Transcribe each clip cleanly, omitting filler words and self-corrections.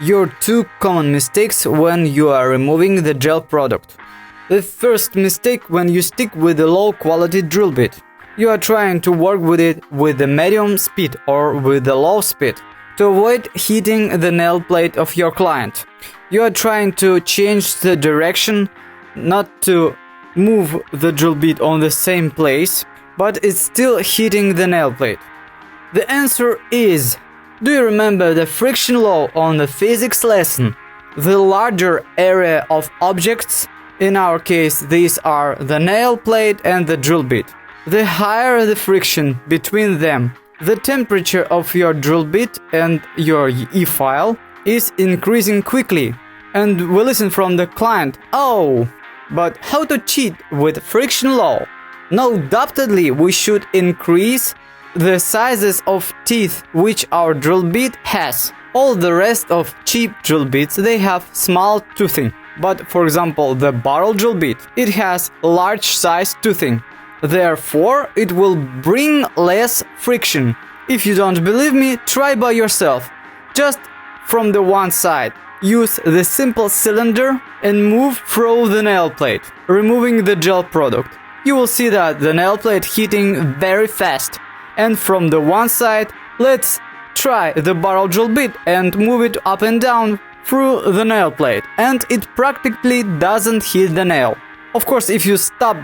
Your two common mistakes when you are removing the gel product. The first mistake when you stick with a low quality drill bit. You are trying to work with it with the medium speed or with the low speed to avoid hitting the nail plate of your client. You are trying to change the direction, not to move the drill bit on the same place, but it's still hitting the nail plate. The answer is: do you remember the friction law on the physics lesson? The larger area of objects, in our case these are the nail plate and the drill bit, the higher the friction between them, the temperature of your drill bit and your E-file is increasing quickly. And we listen from the client, oh, but how to cheat with friction law? No, doubtedly we should increase the sizes of teeth which our drill bit has. All the rest of cheap drill bits, they have small toothing. But for example, the barrel drill bit, it has large size toothing. Therefore, it will bring less friction. If you don't believe me, try by yourself. Just from the one side, use the simple cylinder and move through the nail plate, removing the gel product. You will see that the nail plate hitting very fast. And from the one side, let's try the barrel drill bit and move it up and down through the nail plate, and it practically doesn't hit the nail. Of course, if you stop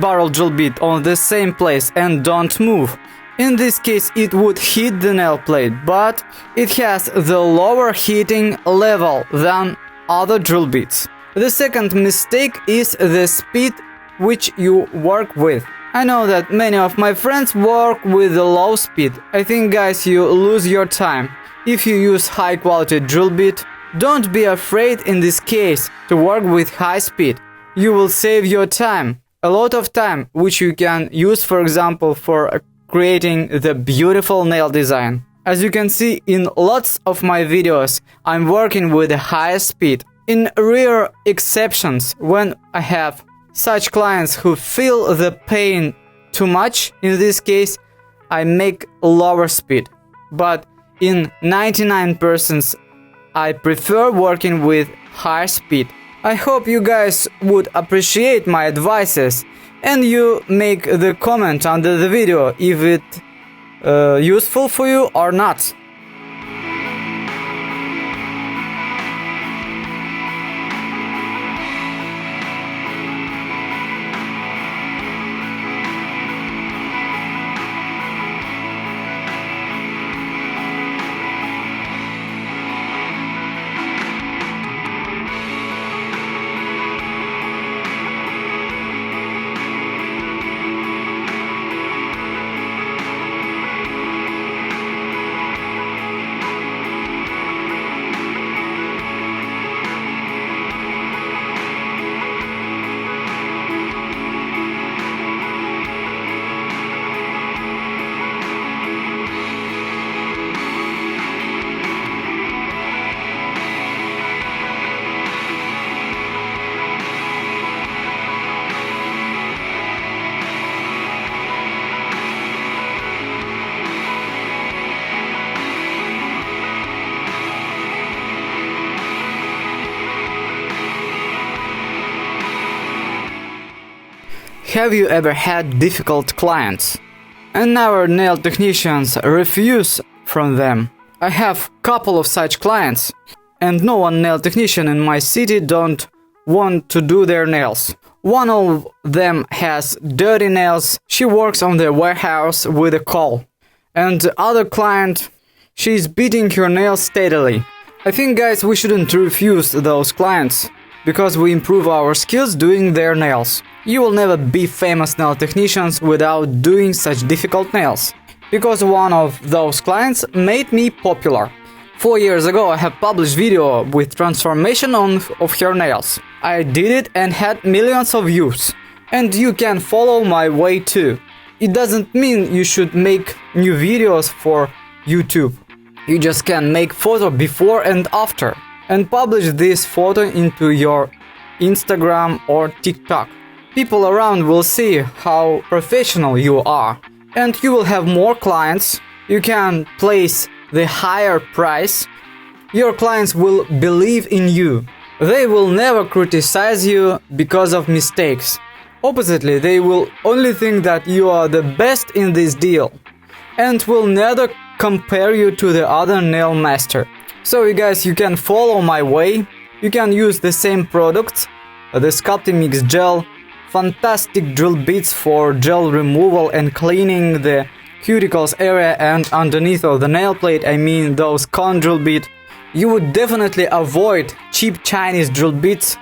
barrel drill bit on the same place and don't move, in this case it would hit the nail plate, but it has the lower hitting level than other drill bits. The second mistake is the speed which you work with. I know that many of my friends work with a low speed. I think, guys, you lose your time. If you use high quality drill bit, don't be afraid in this case to work with high speed. You will save your time, a lot of time, which you can use, for example, for creating the beautiful nail design. As you can see in lots of my videos, I'm working with a high speed. In rare exceptions, when I have such clients who feel the pain too much, in this case, I make lower speed. But in 99%, I prefer working with high speed. I hope you guys would appreciate my advices and you make the comment under the video if it useful for you or not. Have you ever had difficult clients and our nail technicians refuse from them? I have couple of such clients and no one nail technician in my city don't want to do their nails. One of them has dirty nails, she works on the warehouse with a coal. And the other client, she's beating her nails steadily. I think, guys, we shouldn't refuse those clients, because we improve our skills doing their nails. You will never be famous nail technicians without doing such difficult nails, because one of those clients made me popular. 4 years ago I have published video with transformation of her nails. I did it and had millions of views. And you can follow my way too. It doesn't mean you should make new videos for YouTube. You just can make photo before and after and publish this photo into your Instagram or TikTok. People around will see how professional you are, and you will have more clients. You can place the higher price Your clients will believe in you. They will never criticize you because of mistakes. Oppositely, they will only think that you are the best in this deal and will never compare you to the other nail master. So you guys, you can follow my way. You can use the same products, the sculpting mix gel, fantastic drill bits for gel removal and cleaning the cuticles area and underneath of the nail plate, I mean those cone drill bit. You would definitely avoid cheap Chinese drill bits,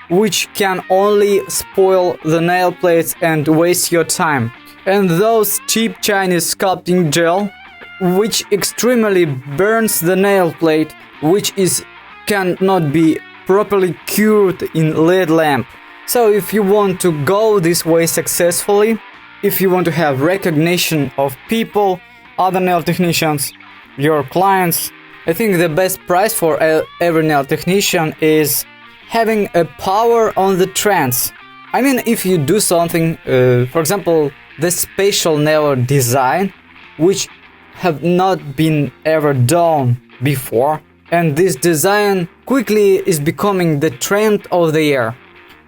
which can only spoil the nail plates and waste your time. And those cheap Chinese sculpting gel, which extremely burns the nail plate, which cannot be properly cured in LED lamp. So if you want to go this way successfully, if you want to have recognition of people, other nail technicians, your clients, I think the best price for every nail technician is having a power on the trends. I mean, if you do something, for example, the spatial nail design, which have not been ever done before, and this design quickly is becoming the trend of the year.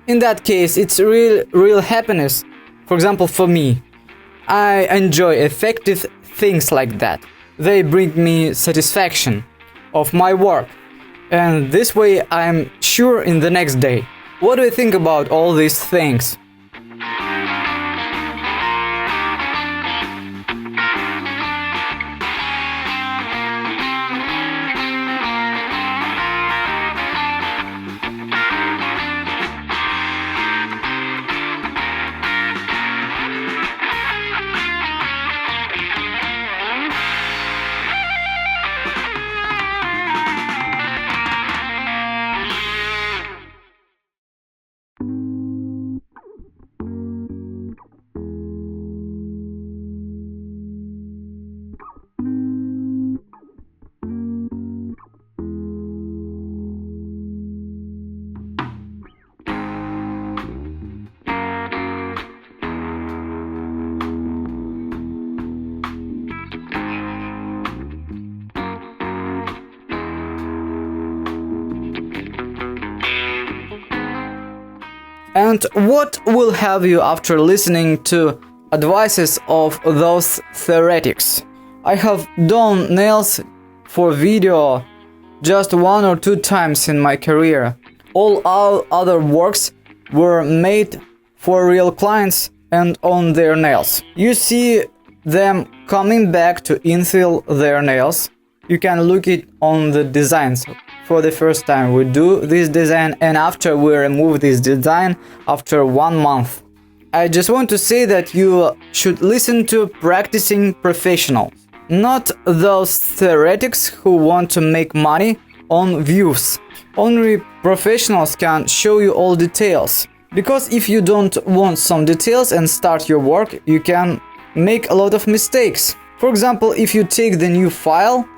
In that case, it's real happiness. For example, for me, I enjoy effective things like that. They bring me satisfaction of my work, and this way I'm sure in the next day. What do you think about all these things? And what will have you after listening to advices of those theoretics? I have done nails for video just 1 or 2 times in my career. All our other works were made for real clients and on their nails. You see them coming back to infill their nails. You can look it on the designs. For the first time we do this design, and after we remove this design after 1 month. I just want to say that you should listen to practicing professionals, not those theoretics who want to make money on views. Only professionals can show you all details, because if you don't want some details and start your work, you can make a lot of mistakes. For example, if you take the new file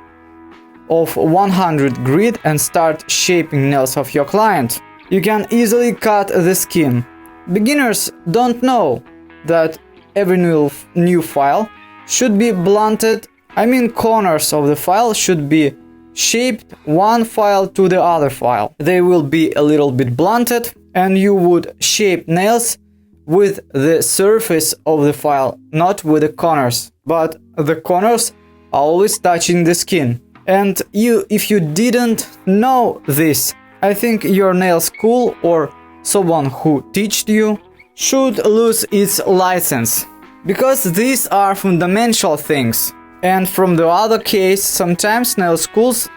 of 100 grit and start shaping nails of your client, you can easily cut the skin. Beginners don't know that every new file should be blunted. I mean, corners of the file should be shaped one file to the other file. They will be a little bit blunted, and you would shape nails with the surface of the file, not with the corners. But the corners are always touching the skin. And if you didn't know this, I think your nail school or someone who taught you should lose its license, because these are fundamental things. And from the other case, sometimes nail schools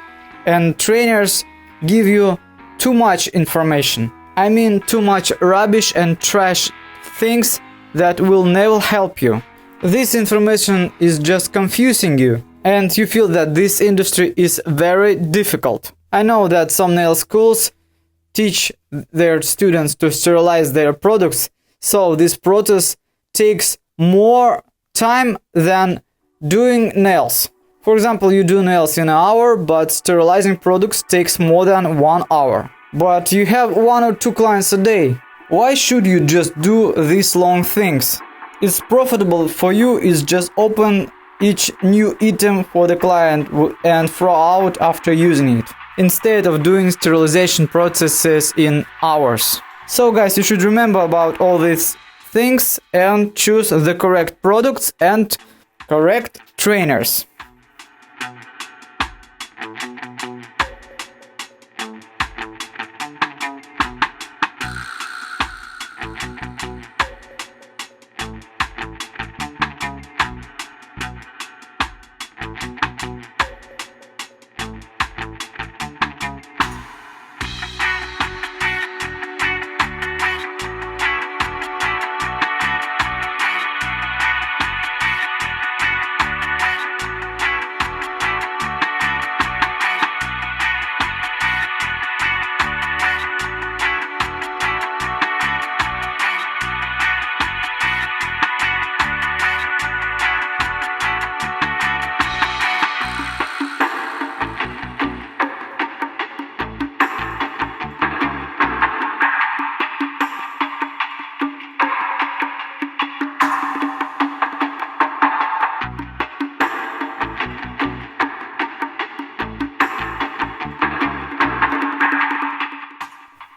and trainers give you too much information. I mean, too much rubbish and trash things that will never help you. This information is just confusing you, and you feel that this industry is very difficult. I know that some nail schools teach their students to sterilize their products, so this process takes more time than doing nails. For example, you do nails in an hour, but sterilizing products takes more than 1 hour. But you have 1 or 2 clients a day. Why should you just do these long things? It's profitable for you is just open each new item for the client and throw out after using it. instead of doing sterilization processes in hours. So guys, you should remember about all these things and choose the correct products and correct trainers.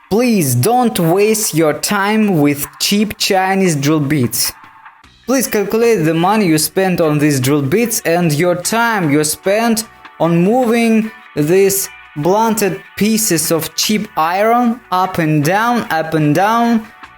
Please don't waste your time with cheap Chinese drill bits. Please calculate the money you spent on these drill bits and your time you spent on moving these blunted pieces of cheap iron up and down,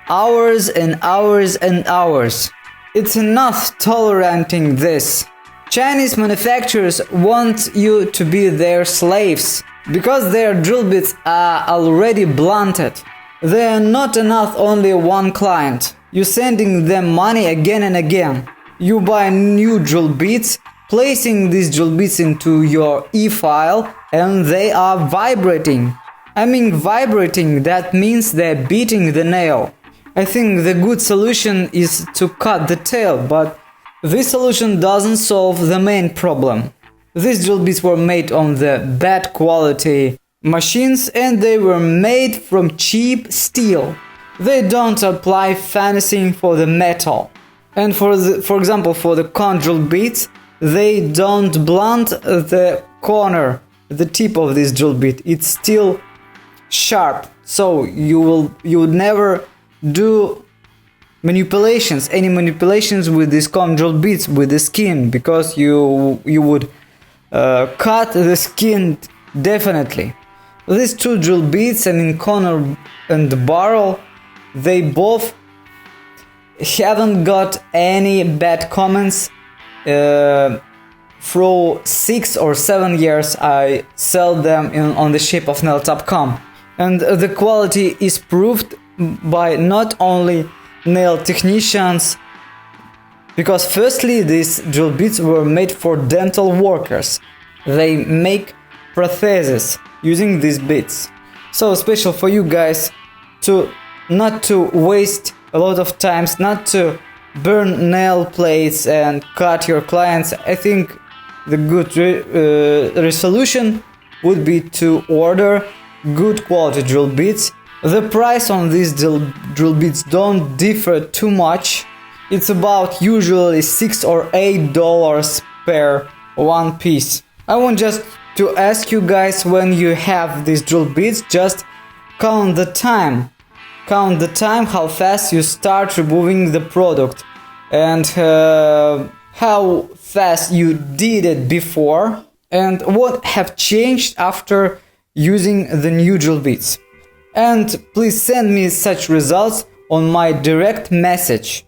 hours and hours and hours. It's enough tolerating this. Chinese manufacturers want you to be their slaves. Because their drill bits are already blunted, they are not enough only one client. You're sending them money again and again. You buy new drill bits, placing these drill bits into your e-file, and they are vibrating. I mean vibrating, that means they're beating the nail. I think the good solution is to cut the tail, but this solution doesn't solve the main problem. These drill bits were made on the bad quality machines and they were made from cheap steel. They don't apply finishing for the metal. And for example, for the cone drill bits, they don't blunt the corner, the tip of this drill bit. It's still sharp, so you would never do any manipulations with these cone drill bits with the skin, because you would cut the skin definitely. These two drill bits, I mean corner and barrel, they both haven't got any bad comments. Through 6 or 7 years I sell them on the ship of nail.com, and the quality is proved by not only nail technicians, because firstly these drill bits were made for dental workers. They make prostheses using these bits. So special for you guys to not to waste a lot of times, not to burn nail plates and cut your clients. I think the good resolution would be to order good quality drill bits. The price on these drill bits don't differ too much. It's about usually $6 or $8 per one piece. I want just to ask you guys, when you have these drill bits, just count the time. Count the time, how fast you start removing the product, and how fast you did it before, and what have changed after using the new drill bits. And please send me such results on my direct message.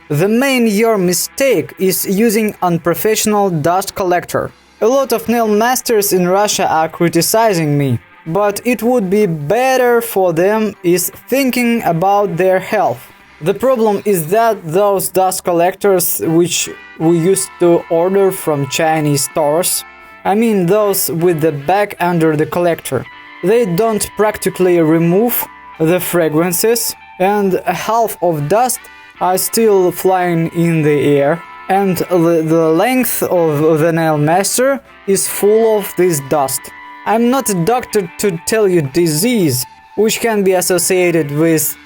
The main your mistake is using unprofessional dust collector. A lot of nail masters in Russia are criticizing me, but it would be better for them is thinking about their health. The problem is that those dust collectors which we used to order from Chinese stores, I mean those with the bag under the collector, they don't practically remove the fragrances, and half of dust are still flying in the air, and the length of the nail master is full of this dust. I'm not a doctor to tell you disease which can be associated with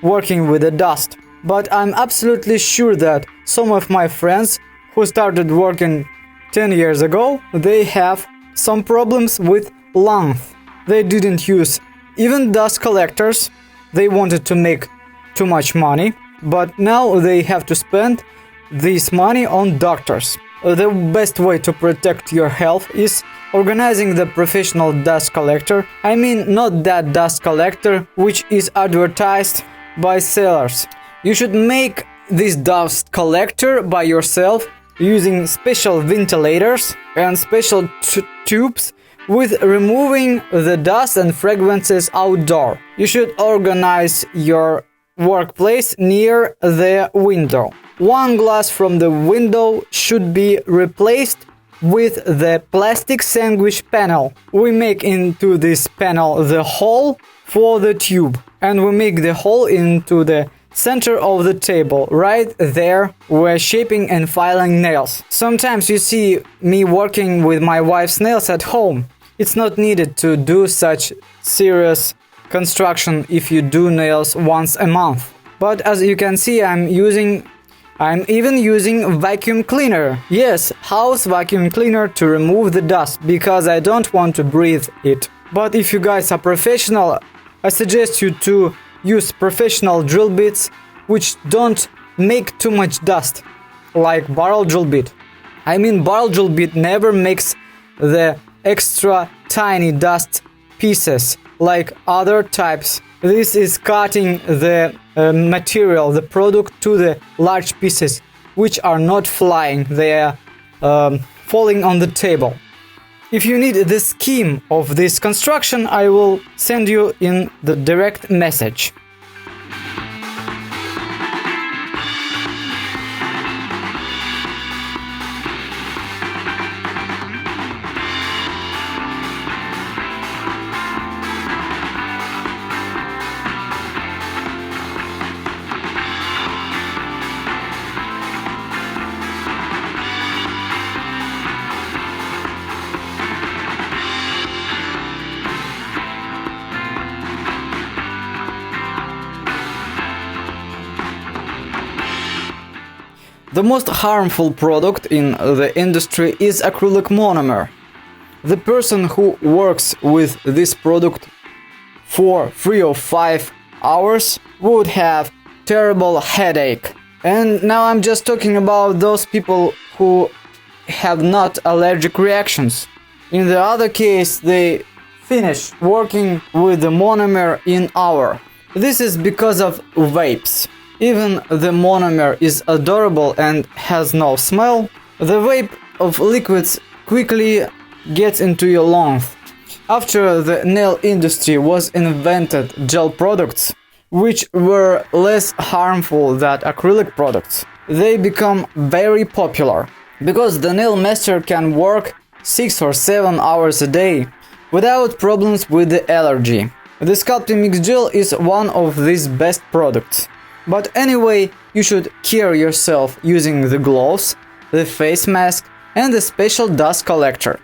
working with the dust, but I'm absolutely sure that some of my friends who started working 10 years ago, they have some problems with lungs. They didn't use even dust collectors, they wanted to make too much money, but now they have to spend this money on doctors. The best way to protect your health is organizing the professional dust collector. I mean not that dust collector which is advertised by sellers. You should make this dust collector by yourself using special ventilators and special tubes with removing the dust and fragrances outdoor. You should organize your workplace near the window. One glass from the window should be replaced with the plastic sandwich panel. We make into this panel the hole for the tube, and we make the hole into the center of the table, right there where shaping and filing nails. Sometimes you see me working with my wife's nails at home. It's not needed to do such serious construction if you do nails once a month. But as you can see, I'm even using vacuum cleaner. Yes, house vacuum cleaner to remove the dust, because I don't want to breathe it. But if you guys are professional, I suggest you to use professional drill bits which don't make too much dust, like barrel drill bit. I mean, barrel drill bit never makes the extra tiny dust pieces like other types. This is cutting the material, the product, to the large pieces which are not flying, they are falling on the table. If you need the scheme of this construction, I will send you in the direct message. The most harmful product in the industry is acrylic monomer. The person who works with this product for 3 or 5 hours would have terrible headache. And now I'm just talking about those people who have not allergic reactions. In the other case, they finish working with the monomer in an hour. This is because of vapes. Even the monomer is adorable and has no smell, the vape of liquids quickly gets into your lungs. After the nail industry was invented gel products, which were less harmful than acrylic products, they become very popular, because the nail master can work 6 or 7 hours a day without problems with the allergy. The sculpting mix gel is one of these best products. But anyway, you should care yourself using the gloves, the face mask and the special dust collector.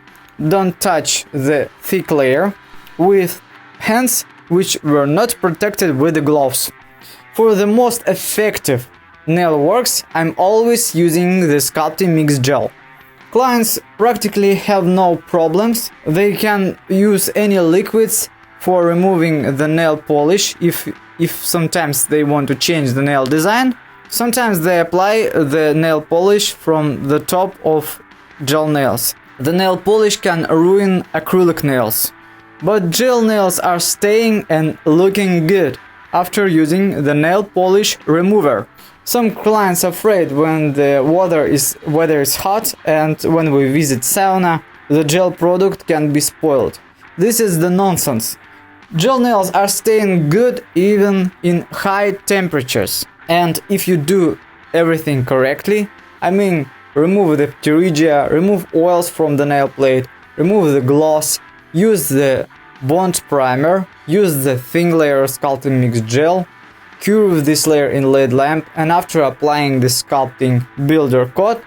Don't touch the thick layer with hands which were not protected with the gloves. For the most effective nail works, I'm always using the sculpting mix gel. Clients practically have no problems. They can use any liquids for removing the nail polish if sometimes they want to change the nail design. Sometimes they apply the nail polish from the top of gel nails. The nail polish can ruin acrylic nails, but gel nails are staying and looking good. after using the nail polish remover. Some clients are afraid when the weather is hot, and when we visit sauna, the gel product can be spoiled. This is the nonsense. Gel nails are staying good even in high temperatures. And if you do everything correctly, I mean, remove the pterygia, remove oils from the nail plate, remove the gloss, use the bond primer, use the thin layer sculpting mix gel, curve this layer in LED lamp, and after applying the sculpting builder coat,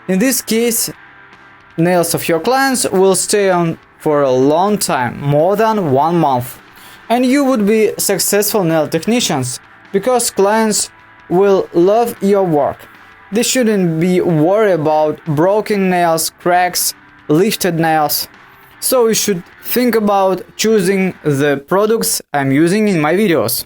in this case, nails of your clients will stay on for a long time, more than 1 month. And you would be successful nail technicians, because clients will love your work. They shouldn't be worried about broken nails, cracks, lifted nails. So you should think about choosing the products I'm using in my videos.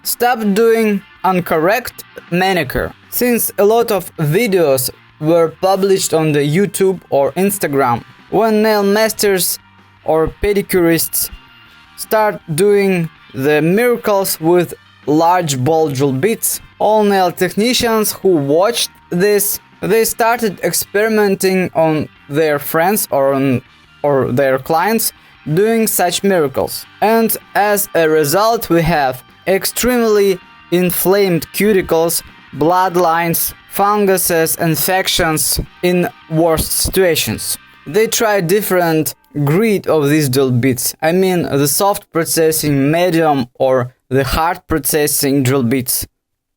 Stop doing incorrect manicure. Since a lot of videos were published on the YouTube or Instagram, when nail masters or pedicurists start doing the miracles with large ball drill bits, all nail technicians who watched this, they started experimenting on their friends or their clients doing such miracles. And as a result, we have extremely inflamed cuticles, bloodlines, funguses, infections in worst situations. They try different grit of these drill bits. I mean the soft processing, medium or the hard processing drill bits.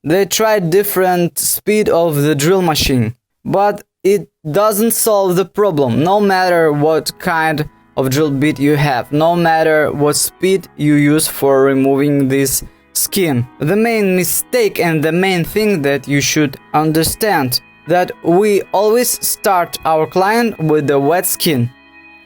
They try different speed of the drill machine, but it doesn't solve the problem, no matter what kind of drill bit you have, no matter what speed you use for removing this skin. The main mistake and the main thing that you should understand, that we always start our client with the wet skin.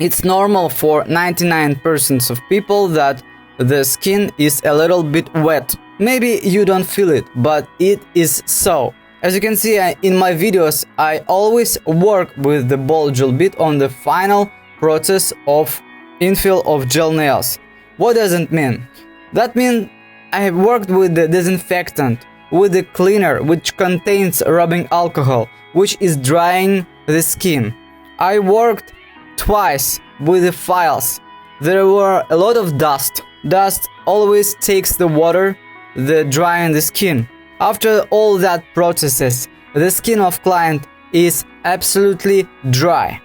It's normal for 99% of people that the skin is a little bit wet. Maybe you don't feel it, but it is so. As you can see in my videos, I always work with the ball drill bit on the final process of infill of gel nails. What does it mean? That means I have worked with the disinfectant, with the cleaner which contains rubbing alcohol, which is drying the skin. I worked twice with the files. There were a lot of dust. Dust always takes the water, the drying the skin. After all that processes, the skin of client is absolutely dry.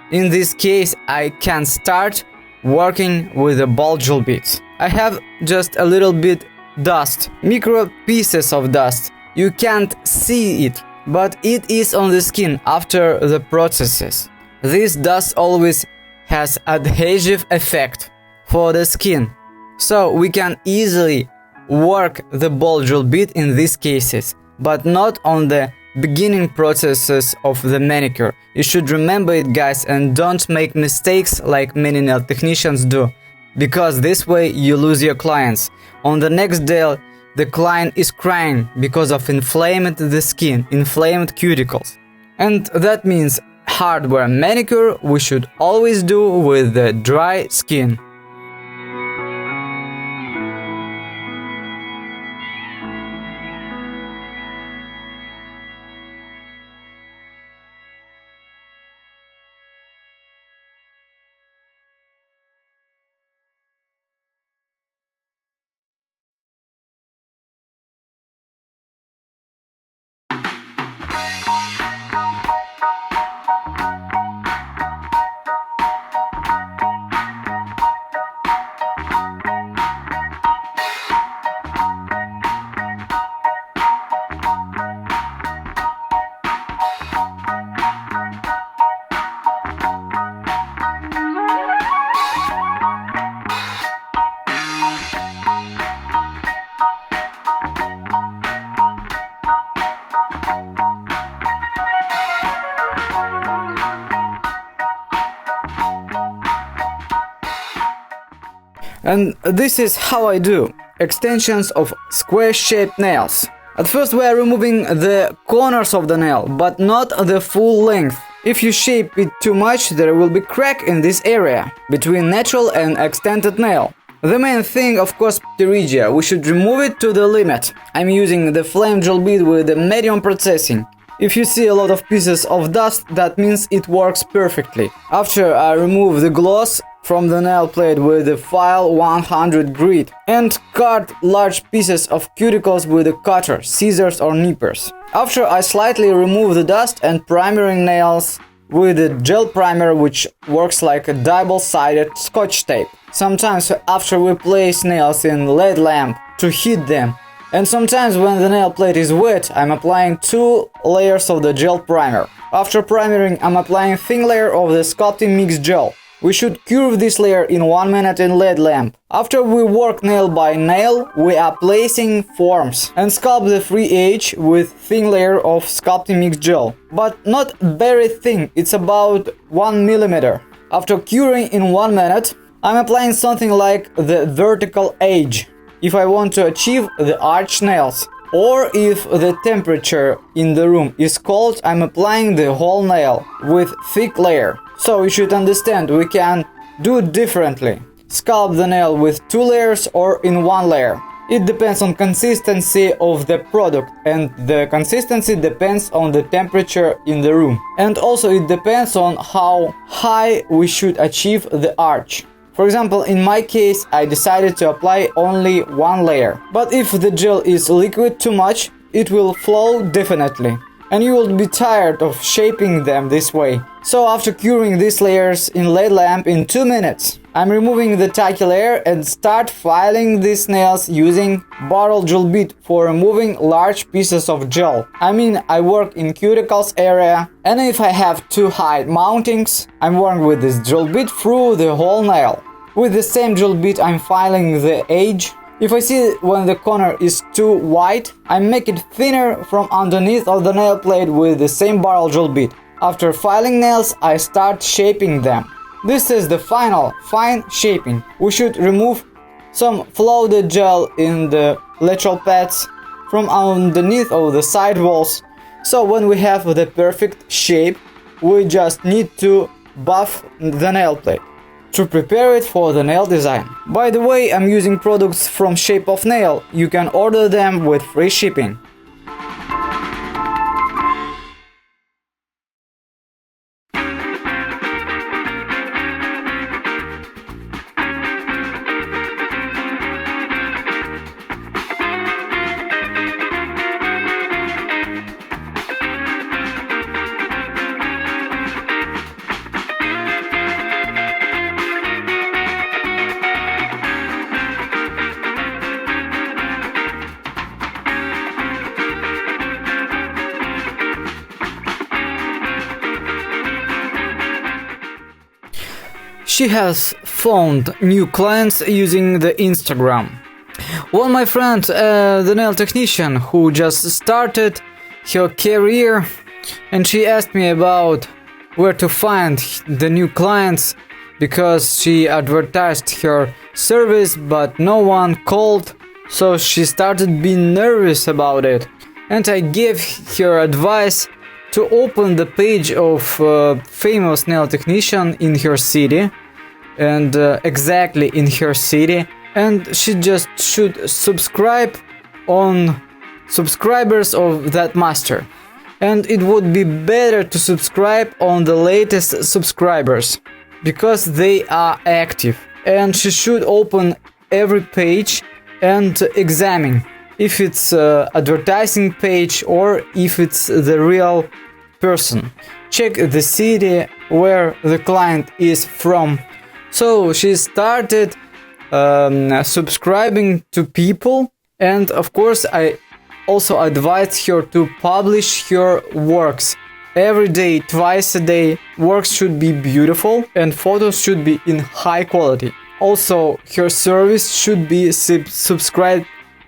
In this case, I can start working with the ball drill bits. I have just a little bit dust, micro pieces of dust. You can't see it, but it is on the skin after the processes. This dust always has adhesive effect for the skin, so we can easily work the ball drill bit in these cases, but not on the beginning processes of the manicure. You should remember it, guys, and don't make mistakes like many nail technicians do, because this way you lose your clients. On the next day, the client is crying because of inflamed the skin, inflamed cuticles. And that means hardware manicure we should always do with the dry skin. And this is how I do extensions of square-shaped nails. At first we are removing the corners of the nail, but not the full length. If you shape it too much, there will be crack in this area between natural and extended nail. The main thing, of course, pterygia. We should remove it to the limit. I'm using the flame drill bit with the medium processing. If you see a lot of pieces of dust, that means it works perfectly. After I remove the gloss from the nail plate with the file 100 grit and cut large pieces of cuticles with a cutter, scissors or nippers. After I slightly remove the dust and primering nails with a gel primer, which works like a double-sided scotch tape. Sometimes after we place nails in LED lamp to heat them. And sometimes when the nail plate is wet, I'm applying 2 layers of the gel primer. After primering, I'm applying thin layer of the sculpting mix gel. We should curve this layer in 1 minute in LED lamp. After we work nail by nail, we are placing forms and sculpt the free edge with thin layer of sculpting mix gel. But not very thin, it's about 1 mm. After curing in 1 minute, I'm applying something like the vertical edge if I want to achieve the arch nails. Or if the temperature in the room is cold, I'm applying the whole nail with thick layer. So you should understand we can do differently. Sculpt the nail with 2 layers or in 1 layer. It depends on consistency of the product, and the consistency depends on the temperature in the room. And also it depends on how high we should achieve the arch. For example, in my case, I decided to apply only 1 layer. But if the gel is liquid too much, it will flow definitely. And you will be tired of shaping them this way. So after curing these layers in LED lamp in 2 minutes, I'm removing the tacky layer and start filing these nails using barrel drill bit for removing large pieces of gel. I mean, I work in cuticles area, and if I have too high mountings, I'm working with this drill bit through the whole nail. With the same drill bit, I'm filing the edge. If I see when the corner is too wide, I make it thinner from underneath of the nail plate with the same barrel drill bit. After filing nails, I start shaping them. This is the final, fine shaping. We should remove some floated gel in the lateral pads from underneath of the side walls. So when we have the perfect shape, we just need to buff the nail plate to prepare it for the nail design. By the way, I'm using products from Shape of Nail. You can order them with free shipping. She has found new clients using the Instagram. One my friend, the nail technician who just started her career, and she asked me about where to find the new clients because she advertised her service but no one called, so she started being nervous about it. And I gave her advice to open the page of famous nail technician in her city, and exactly in her city, and she just should subscribe on subscribers of that master. And it would be better to subscribe on the latest subscribers because they are active, and she should open every page and examine if it's advertising page or if it's the real person. Check the city where the client is from. So she started subscribing to people, and of course I also advised her to publish her works every day, twice a day. Works should be beautiful and photos should be in high quality. Also, her service should be subscribed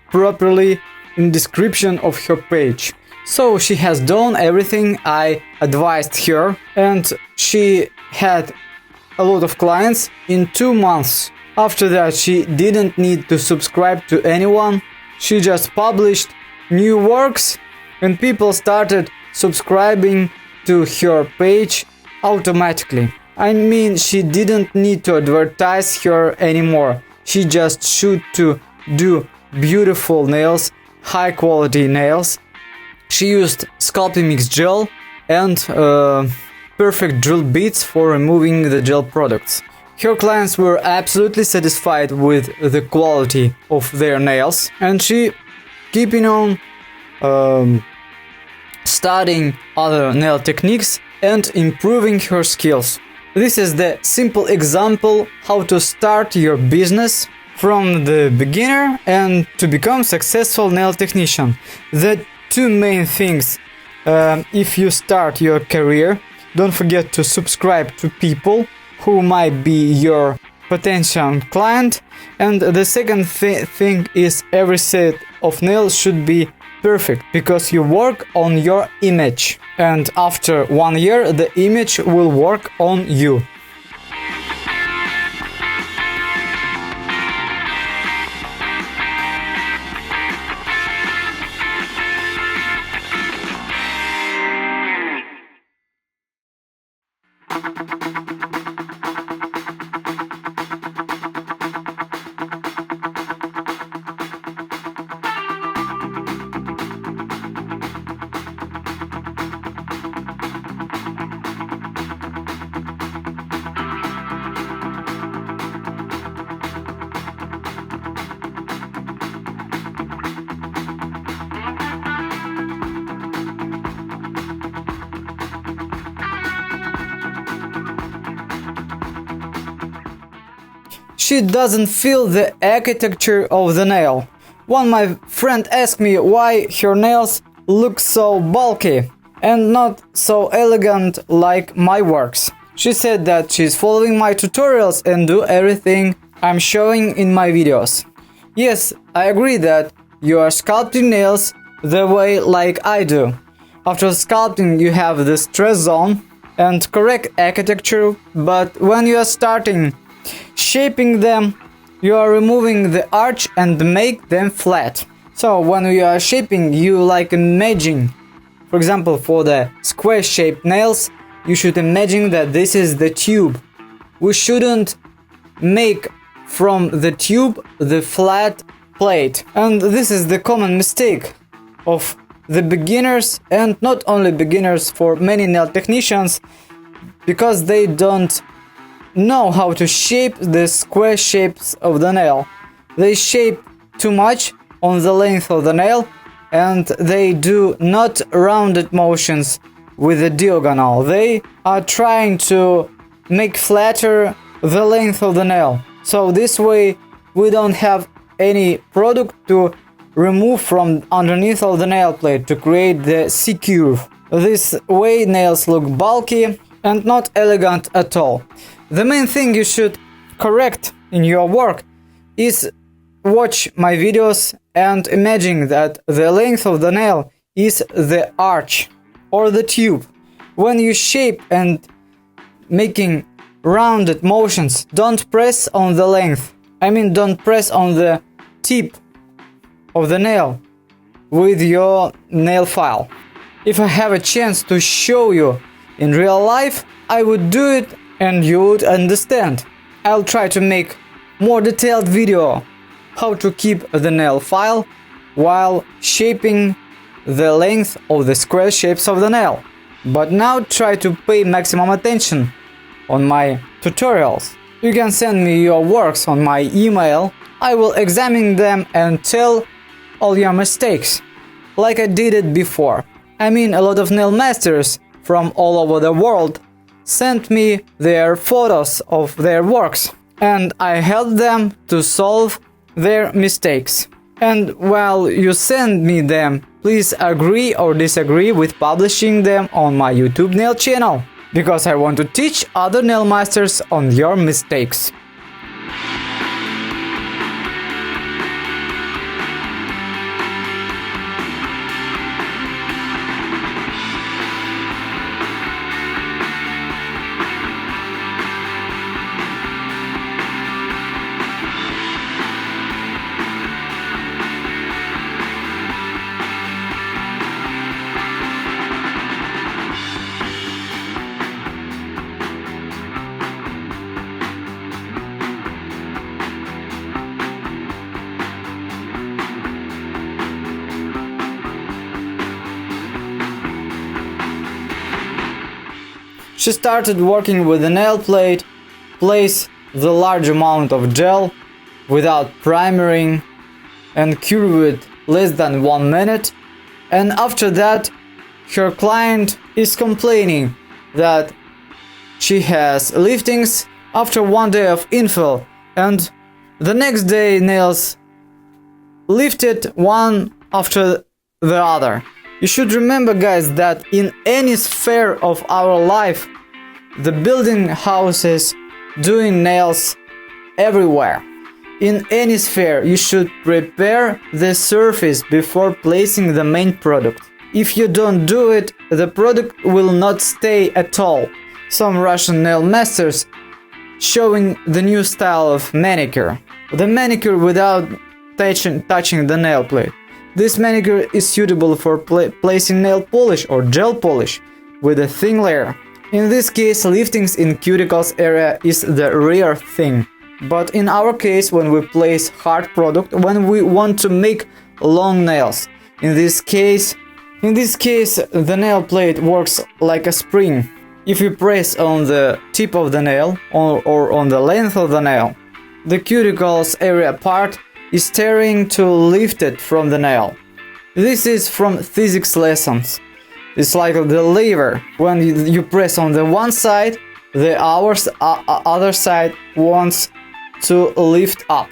properly in description of her page. So she has done everything I advised her, and she had a lot of clients in 2 months. After that, she didn't need to subscribe to anyone. She just published new works and people started subscribing to her page automatically. I mean, she didn't need to advertise her anymore. She just should to do beautiful nails, high quality nails. She used sculpting mix gel and perfect drill bits for removing the gel products. Her clients were absolutely satisfied with the quality of their nails, and she keeping on studying other nail techniques and improving her skills. This is the simple example how to start your business from the beginner and to become successful nail technician. The two main things if you start your career: don't forget to subscribe to people who might be your potential client, and the second thing is every set of nails should be perfect, because you work on your image, and after 1 year the image will work on you. She doesn't feel the architecture of the nail. One my friend asked me why her nails look so bulky and not so elegant like my works. She said that she's following my tutorials and do everything I'm showing in my videos. Yes, I agree that you are sculpting nails the way like I do. After sculpting you have the stress zone and correct architecture, but when you are starting shaping them, you are removing the arch and make them flat. So when you are shaping, you like imagine, for example, for the square shaped nails, you should imagine that this is the tube. We shouldn't make from the tube the flat plate. And this is the common mistake of the beginners, and not only beginners, for many nail technicians, because they don't know how to shape the square shapes of the nail. They shape too much on the length of the nail, and they do not rounded motions with the diagonal. They are trying to make flatter the length of the nail. So this way we don't have any product to remove from underneath of the nail plate to create the C-curve. This way nails look bulky and not elegant at all. The main thing you should correct in your work is watch my videos and imagine that the length of the nail is the arch or the tube. When you shape and making rounded motions, don't press on the length. I mean, don't press on the tip of the nail with your nail file. If I have a chance to show you in real life, I would do it and you would understand. I'll try to make more detailed video how to keep the nail file while shaping the length of the square shapes of the nail. But now try to pay maximum attention on my tutorials. You can send me your works on my email. I will examine them and tell all your mistakes, like I did it before. I mean, a lot of nail masters from all over the world sent me their photos of their works, and I helped them to solve their mistakes. And while you send me them, please agree or disagree with publishing them on my YouTube nail channel, because I want to teach other nail masters on your mistakes. She started working with the nail plate, placed the large amount of gel without primering and cured with less than 1 minute, and after that her client is complaining that she has liftings after 1 day of infill, and the next day nails lifted one after the other. You should remember, guys, that in any sphere of our life, the building houses, doing nails everywhere. In any sphere, you should prepare the surface before placing the main product. If you don't do it, the product will not stay at all. Some Russian nail masters showing the new style of manicure. The manicure without touching the nail plate. This manicure is suitable for placing nail polish or gel polish with a thin layer. In this case, liftings in cuticles area is the rare thing. But in our case, when we place hard product, when we want to make long nails, in this case, the nail plate works like a spring. If you press on the tip of the nail or on the length of the nail, the cuticles area part is tearing to lift it from the nail. This is from physics lessons. It's like the lever. When you press on the one side, the other side wants to lift up.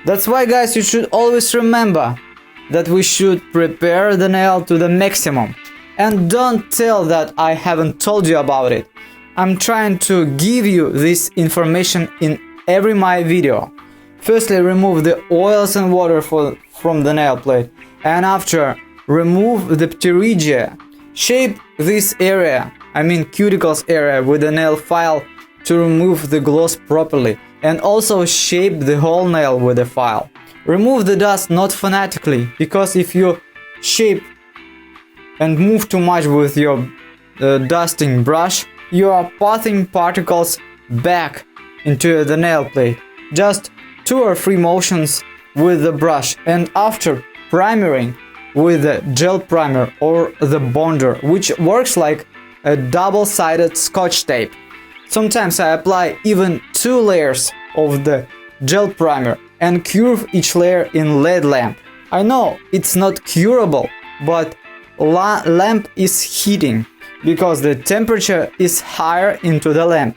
That's why, guys, you should always remember that we should prepare the nail to the maximum. And don't tell that I haven't told you about it. I'm trying to give you this information in every my video. Firstly, remove the oils and water from the nail plate, and after, remove the pterygia. Shape this area, I mean cuticles area, with the nail file to remove the gloss properly, and also shape the whole nail with the file. Remove the dust not fanatically, because if you shape and move too much with your dusting brush, you are pathing particles back into the nail plate. Just 2 or 3 motions with the brush, and after primering with the gel primer or the bonder, which works like a double-sided scotch tape. Sometimes I apply even 2 layers of the gel primer and cure each layer in LED lamp. I know it's not curable, but lamp is heating because the temperature is higher into the lamp.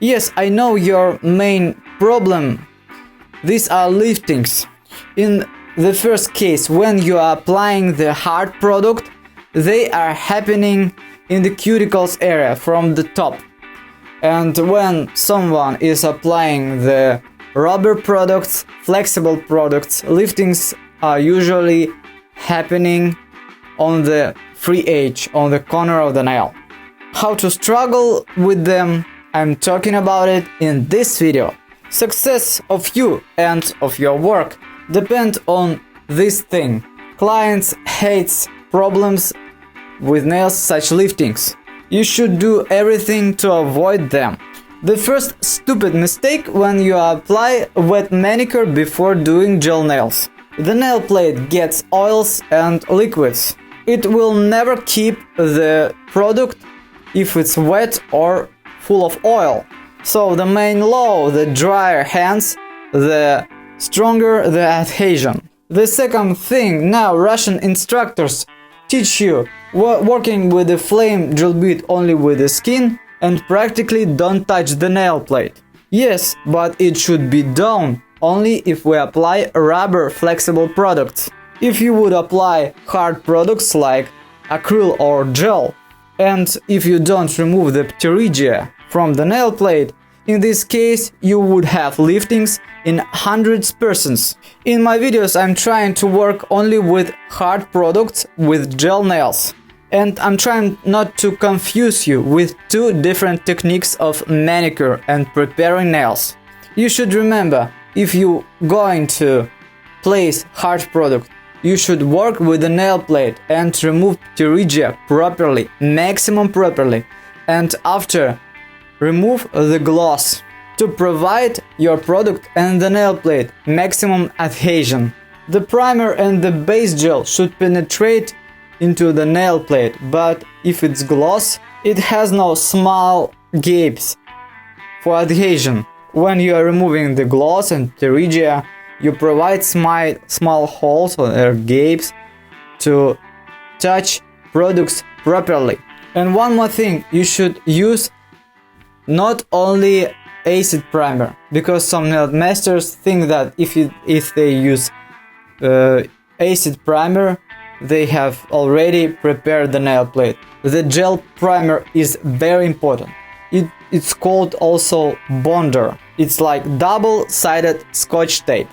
Yes, I know your main problem. These are liftings. In the first case, when you are applying the hard product, they are happening in the cuticles area from the top. And when someone is applying the rubber products, flexible products, liftings are usually happening on the free edge, on the corner of the nail. How to struggle with them, I'm talking about it in this video. Success of you and of your work depend on this thing. Clients hates problems with nails such liftings. You should do everything to avoid them. The first stupid mistake when you apply wet manicure before doing gel nails. The nail plate gets oils and liquids. It will never keep the product if it's wet or full of oil. So the main law, the drier hands, the stronger the adhesion. The second thing, now Russian instructors teach you working with the flame drill bit only with the skin and practically don't touch the nail plate. Yes, but it should be done only if we apply rubber flexible products. If you would apply hard products like acryl or gel, and if you don't remove the pterygia from the nail plate, In this case, you would have liftings in hundreds persons. In my videos, I'm trying to work only with hard products with gel nails. And I'm trying not to confuse you with two different techniques of manicure and preparing nails. You should remember, if you're going to place hard product, you should work with the nail plate and remove pterygia properly, maximum properly, and after remove the gloss to provide your product and the nail plate maximum adhesion. The primer and the base gel should penetrate into the nail plate, but if it's gloss, it has no small gaps for adhesion. When you are removing the gloss and pterygia, you provide small holes or gaps to touch products properly. And one more thing, you should use not only acid primer, because some nail masters think that if they use acid primer, they have already prepared the nail plate. The gel primer is very important. It's called also bonder. It's like double-sided scotch tape.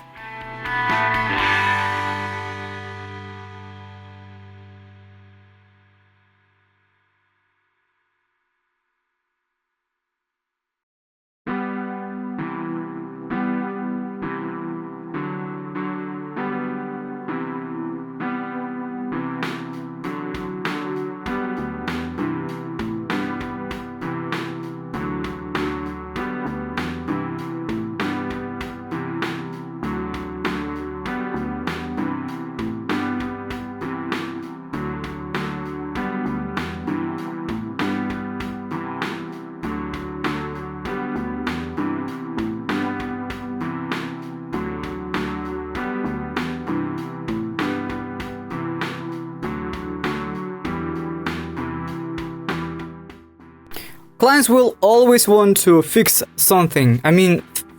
Clients will always want to fix something,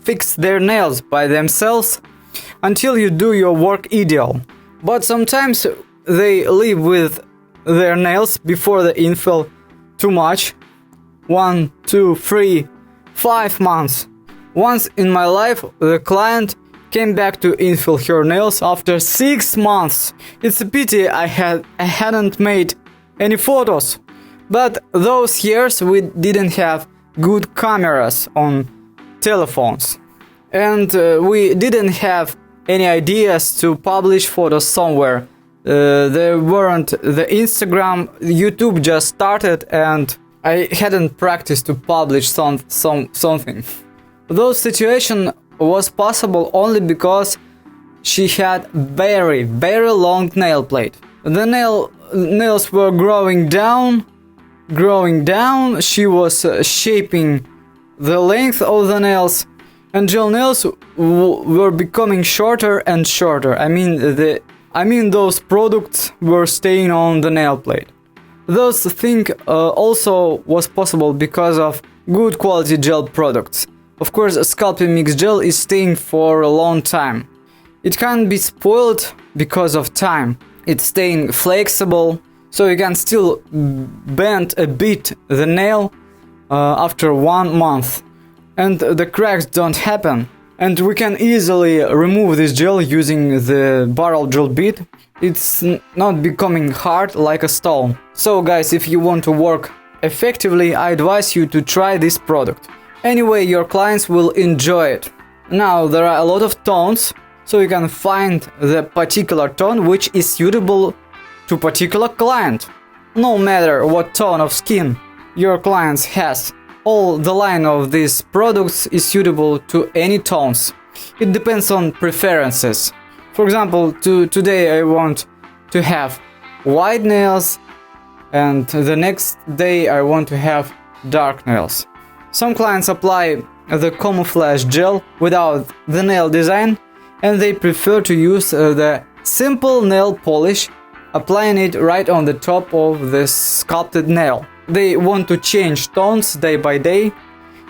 fix their nails by themselves until you do your work ideal. But sometimes they live with their nails before the infill too much. 1, 2, 3, 5 months. Once in my life, the client came back to infill her nails after 6 months. It's a pity I hadn't made any photos. But those years we didn't have good cameras on telephones. And we didn't have any ideas to publish photos somewhere. There weren't the Instagram, YouTube just started and I hadn't practiced to publish something. Those situation was possible only because she had very long nail plate. The nails were growing down, she was shaping the length of the nails, and gel nails were becoming shorter and shorter. Those products were staying on the nail plate. Those things also was possible because of good quality gel products. Of course, a sculpting mix gel is staying for a long time. It can't be spoiled because of time. It's staying flexible, so you can still bend a bit the nail after 1 month, and the cracks don't happen. And we can easily remove this gel using the barrel drill bit. It's not becoming hard like a stone. So guys, if you want to work effectively, I advise you to try this product. Anyway, your clients will enjoy it. Now there are a lot of tones, so you can find the particular tone which is suitable to particular client. No matter what tone of skin your client has, all the line of these products is suitable to any tones. It depends on preferences. For example, today I want to have white nails, and the next day I want to have dark nails. Some clients apply the camouflage gel without the nail design, and they prefer to use the simple nail polish, applying it right on the top of the sculpted nail. They want to change tones day by day,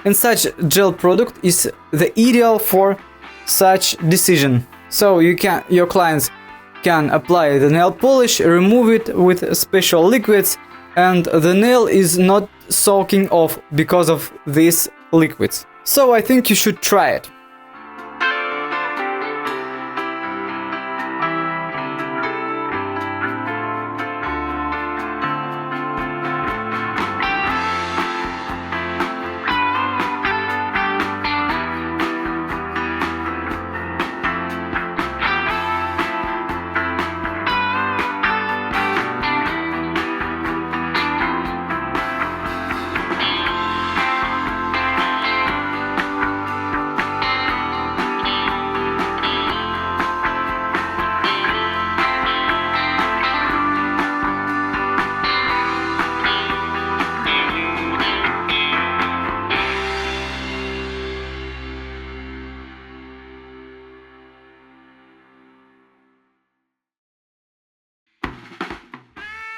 and such gel product is the ideal for such decision. So your clients can apply the nail polish, remove it with special liquids, and the nail is not soaking off because of these liquids. So I think you should try it.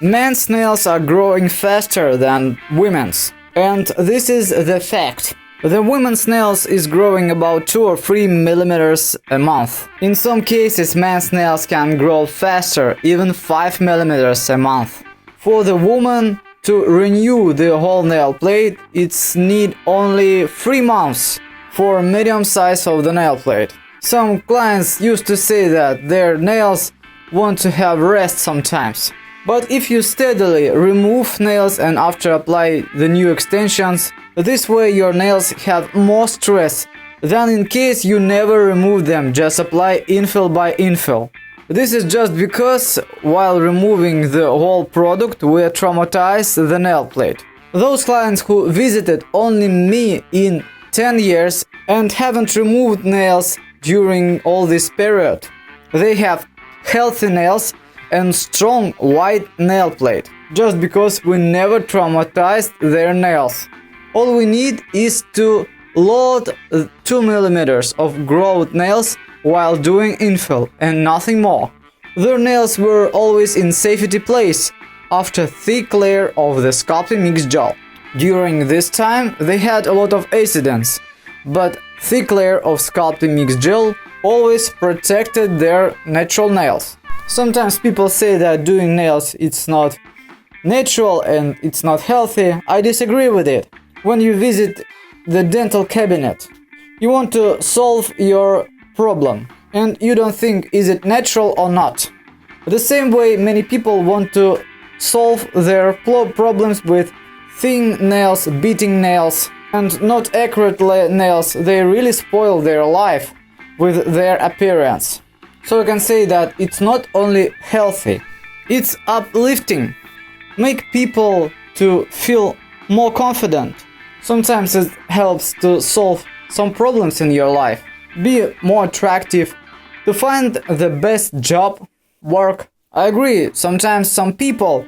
Men's nails are growing faster than women's, and this is the fact. The women's nails is growing about 2 or 3 millimeters a month. In some cases, men's nails can grow faster, even 5 millimeters a month. For the woman to renew the whole nail plate, it's need only 3 months for medium size of the nail plate. Some clients used to say that their nails want to have rest sometimes. But if you steadily remove nails and after apply the new extensions, this way your nails have more stress than in case you never remove them, just apply infill by infill. This is just because while removing the whole product we traumatize the nail plate. Those clients who visited only me in 10 years and haven't removed nails during all this period, they have healthy nails and strong white nail plate, just because we never traumatized their nails. All we need is to load 2 millimeters of growth nails while doing infill and nothing more. Their nails were always in safety place after thick layer of the sculpting mix gel. During this time they had a lot of accidents, but thick layer of sculpting mix gel always protected their natural nails. Sometimes people say that doing nails it's not natural and it's not healthy. I disagree with it. When you visit the dental cabinet, you want to solve your problem and you don't think is it natural or not. The same way many people want to solve their problems with thin nails, beating nails and not accurate nails. They really spoil their life with their appearance. So I can say that it's not only healthy, it's uplifting. Make people to feel more confident. Sometimes it helps to solve some problems in your life. Be more attractive, to find the best job, work. I agree, sometimes some people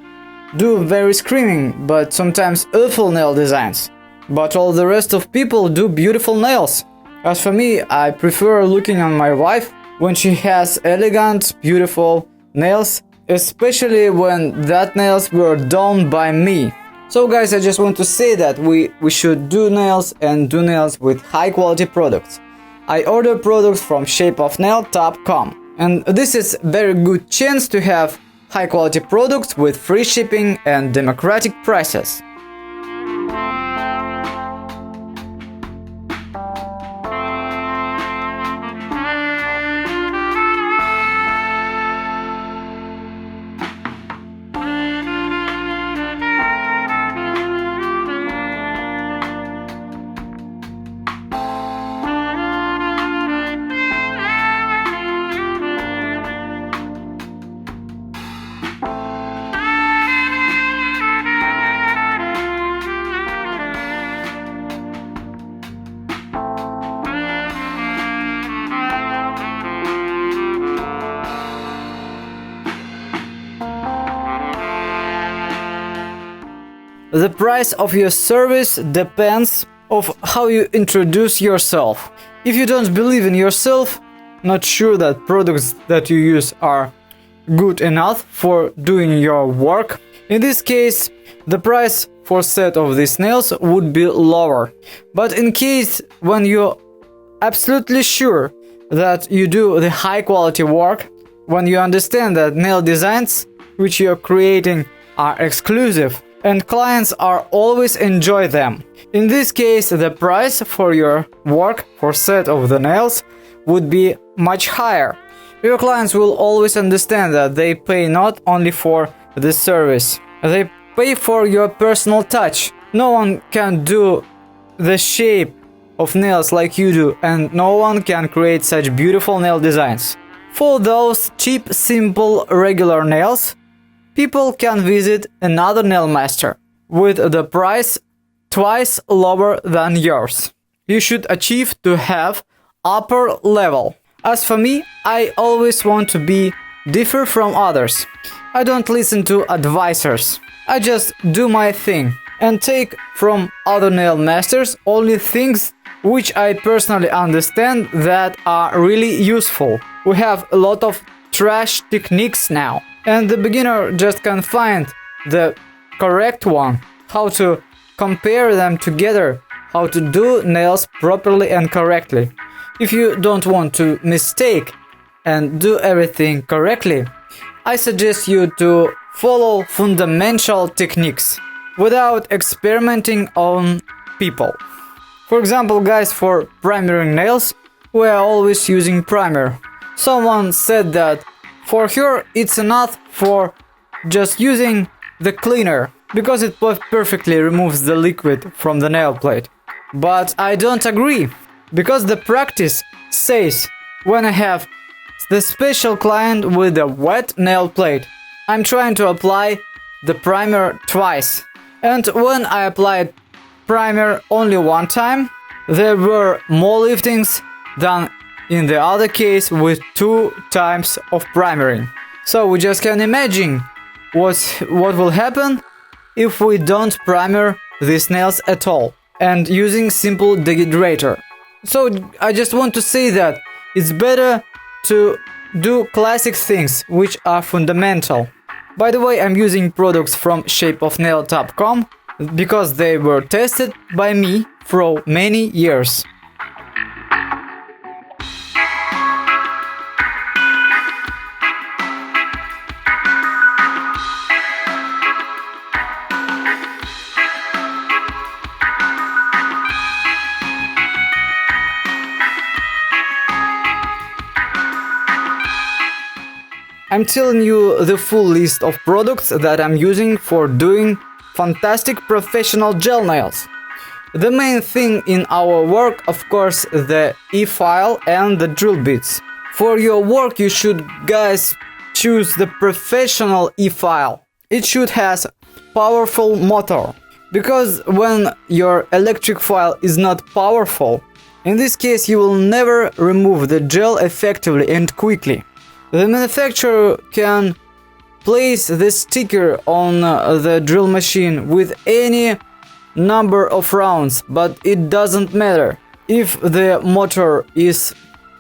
do very screaming, but sometimes awful nail designs. But all the rest of people do beautiful nails. As for me, I prefer looking on my wife when she has elegant, beautiful nails, especially when that nails were done by me. So guys, I just want to say that we should do nails and do nails with high quality products. I order products from shapeofnail.com and this is very good chance to have high quality products with free shipping and democratic prices. The price of your service depends of how you introduce yourself. If you don't believe in yourself, not sure that products that you use are good enough for doing your work, in this case the price for set of these nails would be lower. But in case when you're absolutely sure that you do the high quality work, when you understand that nail designs which you're creating are exclusive, and clients are always enjoy them. In this case, the price for your work for set of the nails would be much higher. Your clients will always understand that they pay not only for the service, they pay for your personal touch. No one can do the shape of nails like you do, and no one can create such beautiful nail designs. For those cheap, simple, regular nails, people can visit another nail master with the price twice lower than yours. You should achieve to have upper level. As for me, I always want to be different from others. I don't listen to advisors. I just do my thing and take from other nail masters only things which I personally understand that are really useful. We have a lot of trash techniques now, and the beginner just can find the correct one, how to compare them together, how to do nails properly and correctly. If you don't want to mistake and do everything correctly, I suggest you to follow fundamental techniques without experimenting on people. For example, guys, for primering nails, we are always using primer. Someone said that for her it's enough for just using the cleaner because it perfectly removes the liquid from the nail plate. But I don't agree, because the practice says when I have the special client with a wet nail plate, I'm trying to apply the primer twice. And when I applied primer only one time, there were more liftings than in the other case with 2 times of primering. So we just can imagine what will happen if we don't primer these nails at all and using simple dehydrator. So I just want to say that it's better to do classic things which are fundamental. By the way, I'm using products from shapeofnail.com because they were tested by me for many years. I'm telling you the full list of products that I'm using for doing fantastic professional gel nails. The main thing in our work, of course, the E-file and the drill bits. For your work, you should, guys, choose the professional E-file. It should has powerful motor, because when your electric file is not powerful, in this case you will never remove the gel effectively and quickly. The manufacturer can place the sticker on the drill machine with any number of rounds, but it doesn't matter if the motor is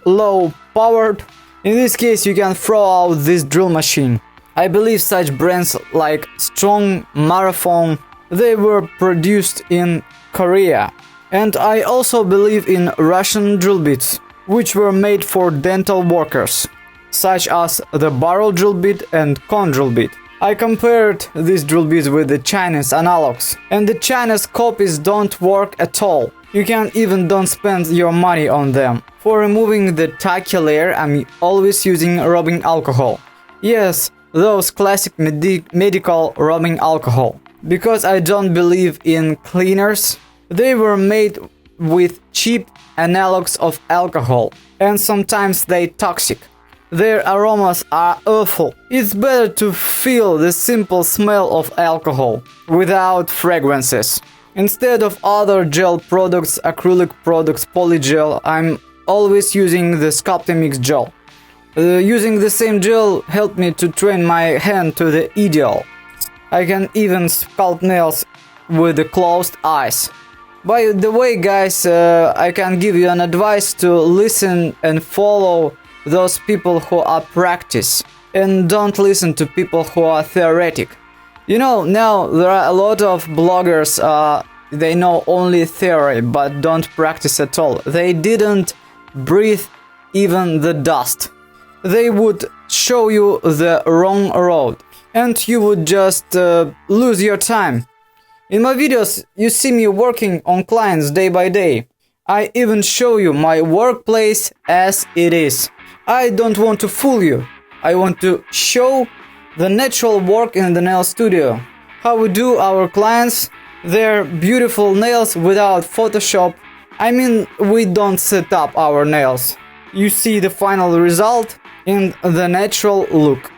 low powered. In this case you can throw out this drill machine. I believe such brands like Strong, Marathon, they were produced in Korea. And I also believe in Russian drill bits, which were made for dental workers, such as the barrel drill bit and cone drill bit. I compared these drill bits with the Chinese analogs, and the Chinese copies don't work at all. You can even don't spend your money on them. For removing the tacky layer, I'm always using rubbing alcohol. Yes, those classic medical rubbing alcohol. Because I don't believe in cleaners, they were made with cheap analogs of alcohol, and sometimes they toxic. Their aromas are awful. It's better to feel the simple smell of alcohol without fragrances. Instead of other gel products, acrylic products, polygel, I'm always using the Sculpting gel. Using the same gel helped me to train my hand to the ideal. I can even sculpt nails with the closed eyes. By the way, guys, I can give you an advice to listen and follow those people who are practice, and don't listen to people who are theoretic. You know, now there are a lot of bloggers, they know only theory but don't practice at all. They didn't breathe even the dust. They would show you the wrong road and you would just lose your time. In my videos, you see me working on clients day by day. I even show you my workplace as it is. I don't want to fool you. I want to show the natural work in the nail studio. How we do our clients, their beautiful nails without Photoshop. I mean, we don't set up our nails. You see the final result in the natural look.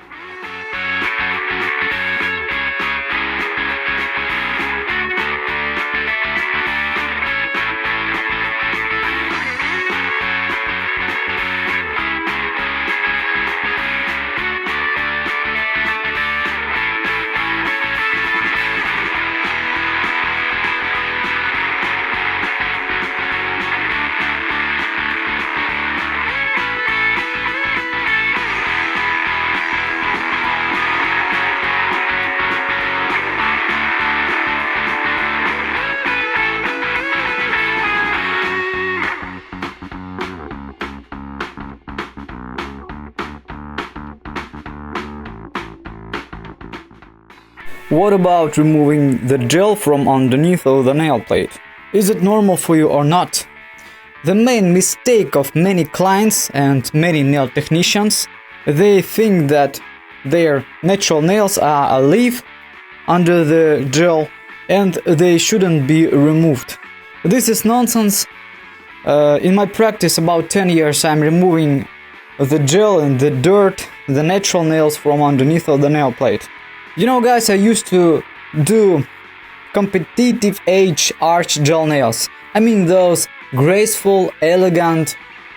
What about removing the gel from underneath of the nail plate? Is it normal for you or not? The main mistake of many clients and many nail technicians, they think that their natural nails are alive under the gel and they shouldn't be removed. This is nonsense. In my practice about 10 years I'm removing the gel and the dirt, the natural nails from underneath of the nail plate. You know guys, I used to do competitive age arch gel nails. I mean those graceful, elegant,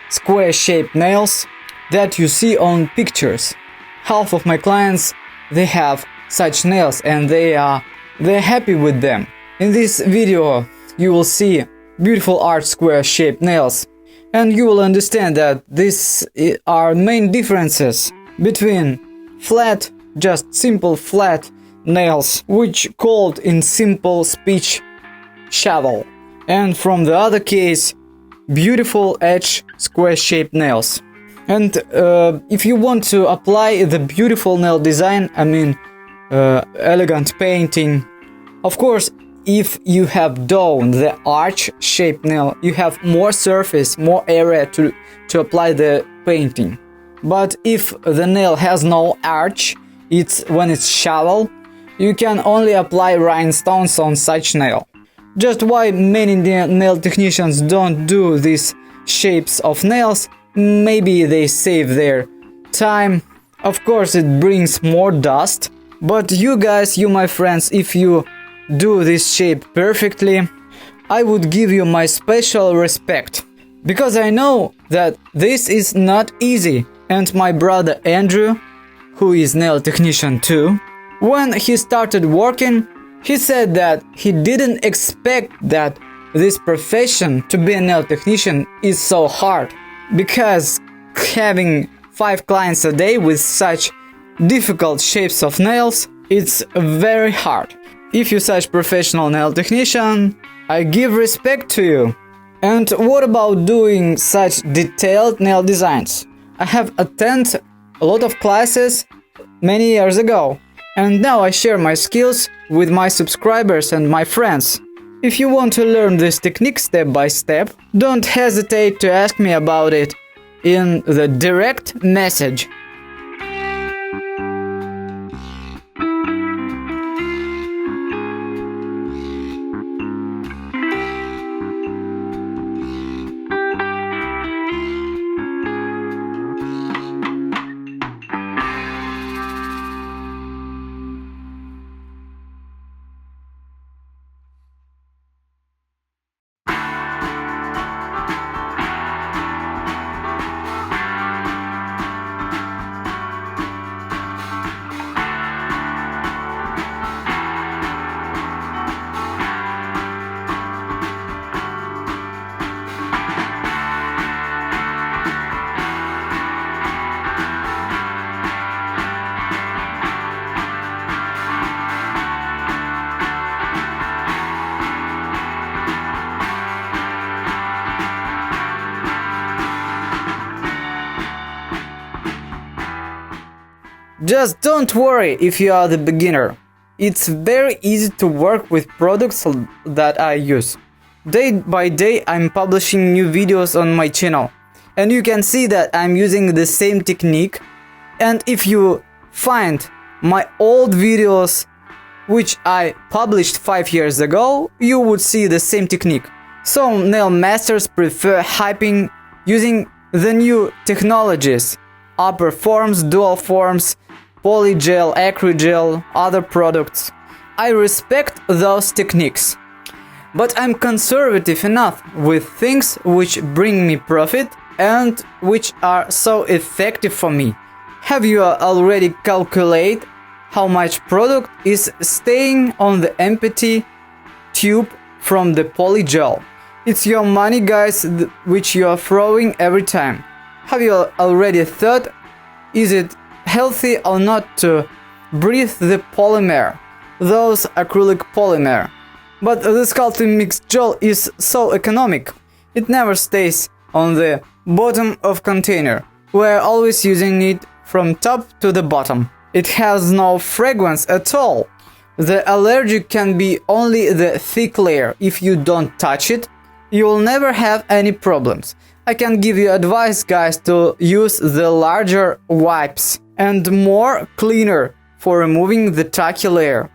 square-shaped nails that you see on pictures. Half of my clients, they have such nails and they're happy with them. In this video you will see beautiful arch square-shaped nails and you will understand that these are main differences between flat, just simple flat nails, which called in simple speech shovel, and from the other case beautiful edge square shaped nails. And if you want to apply the beautiful nail design, I mean elegant painting, of course if you have done the arch shaped nail you have more surface, more area to apply the painting. But if the nail has no arch, when it's shallow, you can only apply rhinestones on such nail. Just why many nail technicians don't do these shapes of nails, maybe they save their time. Of course it brings more dust, but you guys, you my friends, if you do this shape perfectly, I would give you my special respect. Because I know that this is not easy, and my brother Andrew, who is nail technician too, when he started working, he said that he didn't expect that this profession to be a nail technician is so hard, because having 5 clients a day with such difficult shapes of nails, it's very hard. If you're such professional nail technician, I give respect to you. And what about doing such detailed nail designs? I have attended a lot of classes many years ago, and now I share my skills with my subscribers and my friends. If you want to learn this technique step by step, don't hesitate to ask me about it in the direct message. Just don't worry if you are the beginner. it's very easy to work with products that I use. Day by day I'm publishing new videos on my channel, and you can see that I'm using the same technique. And if you find my old videos which I published 5 years ago, you would see the same technique. Some nail masters prefer hyping using the new technologies, upper forms, dual forms, polygel, acrygel, other products. I respect those techniques, but I'm conservative enough with things which bring me profit and which are so effective for me. Have you already calculated how much product is staying on the empty tube from the polygel? It's your money, guys, which you are throwing every time. Have you already thought, is it healthy or not to breathe the polymer, those acrylic polymer? But the sculpting mix gel is so economic. It never stays on the bottom of container. We're always using it from top to the bottom. It has no fragrance at all. The allergic can be only the thick layer. If you don't touch it, you will never have any problems. I can give you advice, guys, to use the larger wipes and more cleaner for removing the tacky layer.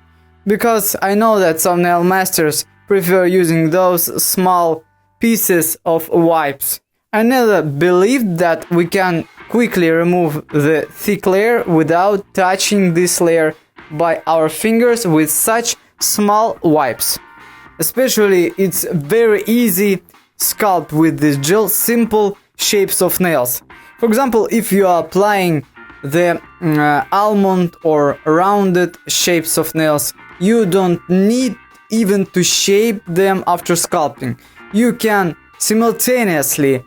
Because I know that some nail masters prefer using those small pieces of wipes. I never believed that we can quickly remove the thick layer without touching this layer by our fingers with such small wipes. Especially it's very easy sculpt with this gel simple shapes of nails. For example, if you are applying the almond or rounded shapes of nails, you don't need even to shape them after sculpting. You can simultaneously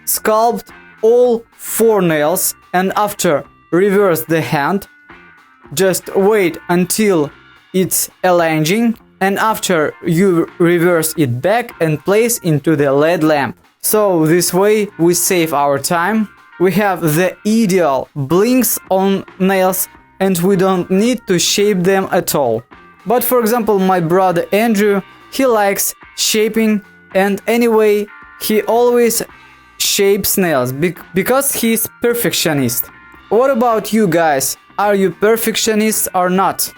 sculpt all 4 nails and after reverse the hand, just wait until it's aligning, and after you reverse it back and place into the LED lamp. So this way we save our time, we have the ideal blinks on nails and we don't need to shape them at all. But for example, my brother Andrew, he likes shaping, and anyway he always shapes nails because he's perfectionist. What about you guys? Are you perfectionists or not?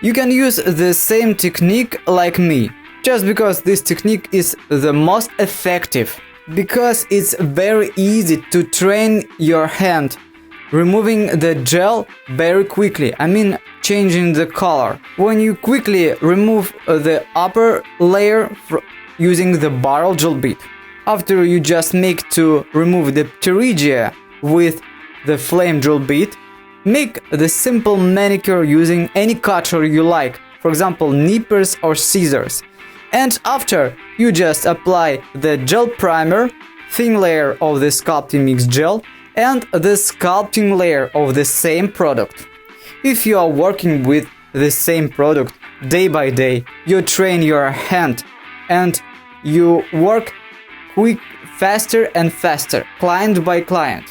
You can use the same technique like me, just because this technique is the most effective, because it's very easy to train your hand, removing the gel very quickly, I mean changing the color. When you quickly remove the upper layer using the barrel gel bit, after you just make to remove the pterygia with the flame gel bit, make the simple manicure using any cutter you like, for example nippers or scissors. And after, you just apply the gel primer, thin layer of the sculpting mix gel, and the sculpting layer of the same product. If you are working with the same product day by day, you train your hand and you work quick, faster and faster, client by client.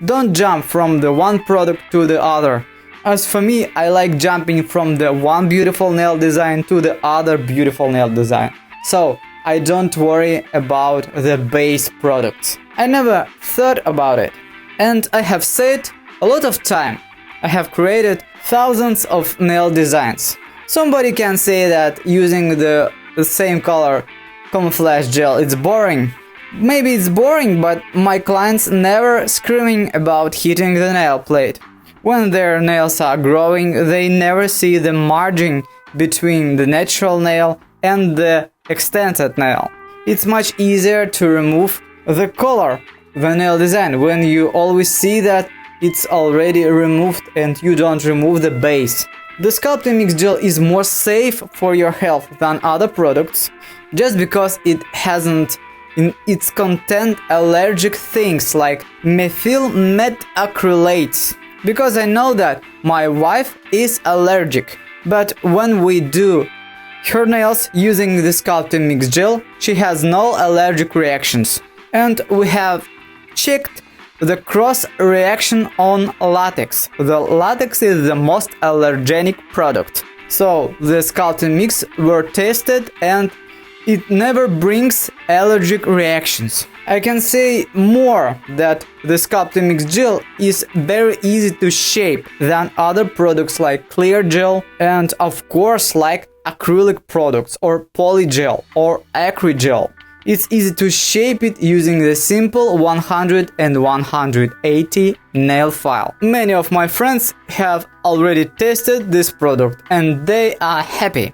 Don't jump from the one product to the other. As for me, I like jumping from the one beautiful nail design to the other beautiful nail design. So I don't worry about the base products. I never thought about it. And I have said a lot of time, I have created thousands of nail designs. Somebody can say that using the same color camouflage gel it's boring. Maybe it's boring, but my clients never screaming about hitting the nail plate. When their nails are growing, they never see the margin between the natural nail and the extended nail. It's much easier to remove the color, the nail design, when you always see that it's already removed and you don't remove the base. The sculpting mix gel is more safe for your health than other products, just because it hasn't in its content allergic things like methyl methacrylates. Because I know that my wife is allergic, but when we do her nails using the sculpting mix gel, she has no allergic reactions. And we have checked the cross reaction on latex. The latex is the most allergenic product. So the sculpting mix were tested and it never brings allergic reactions. I can say more that the sculpting mix gel is very easy to shape than other products like clear gel and of course like acrylic products or polygel or acrygel. It's easy to shape it using the simple 100 and 180 nail file. Many of my friends have already tested this product and they are happy.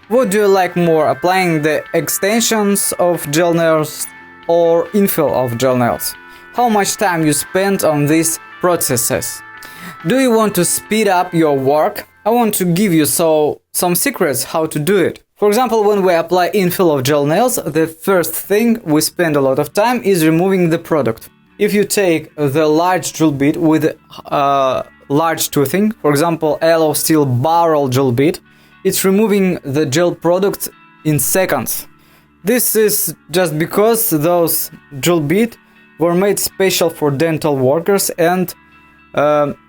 Would you like more, applying the extensions of gel nails or infill of gel nails? How much time you spend on these processes? Do you want to speed up your work? I want to give you some secrets how to do it. For example, when we apply infill of gel nails, the first thing we spend a lot of time is removing the product. If you take the large drill bit with large toothing, for example, yellow steel barrel drill bit, it's removing the gel products in seconds. This is just because those drill bits were made special for dental workers and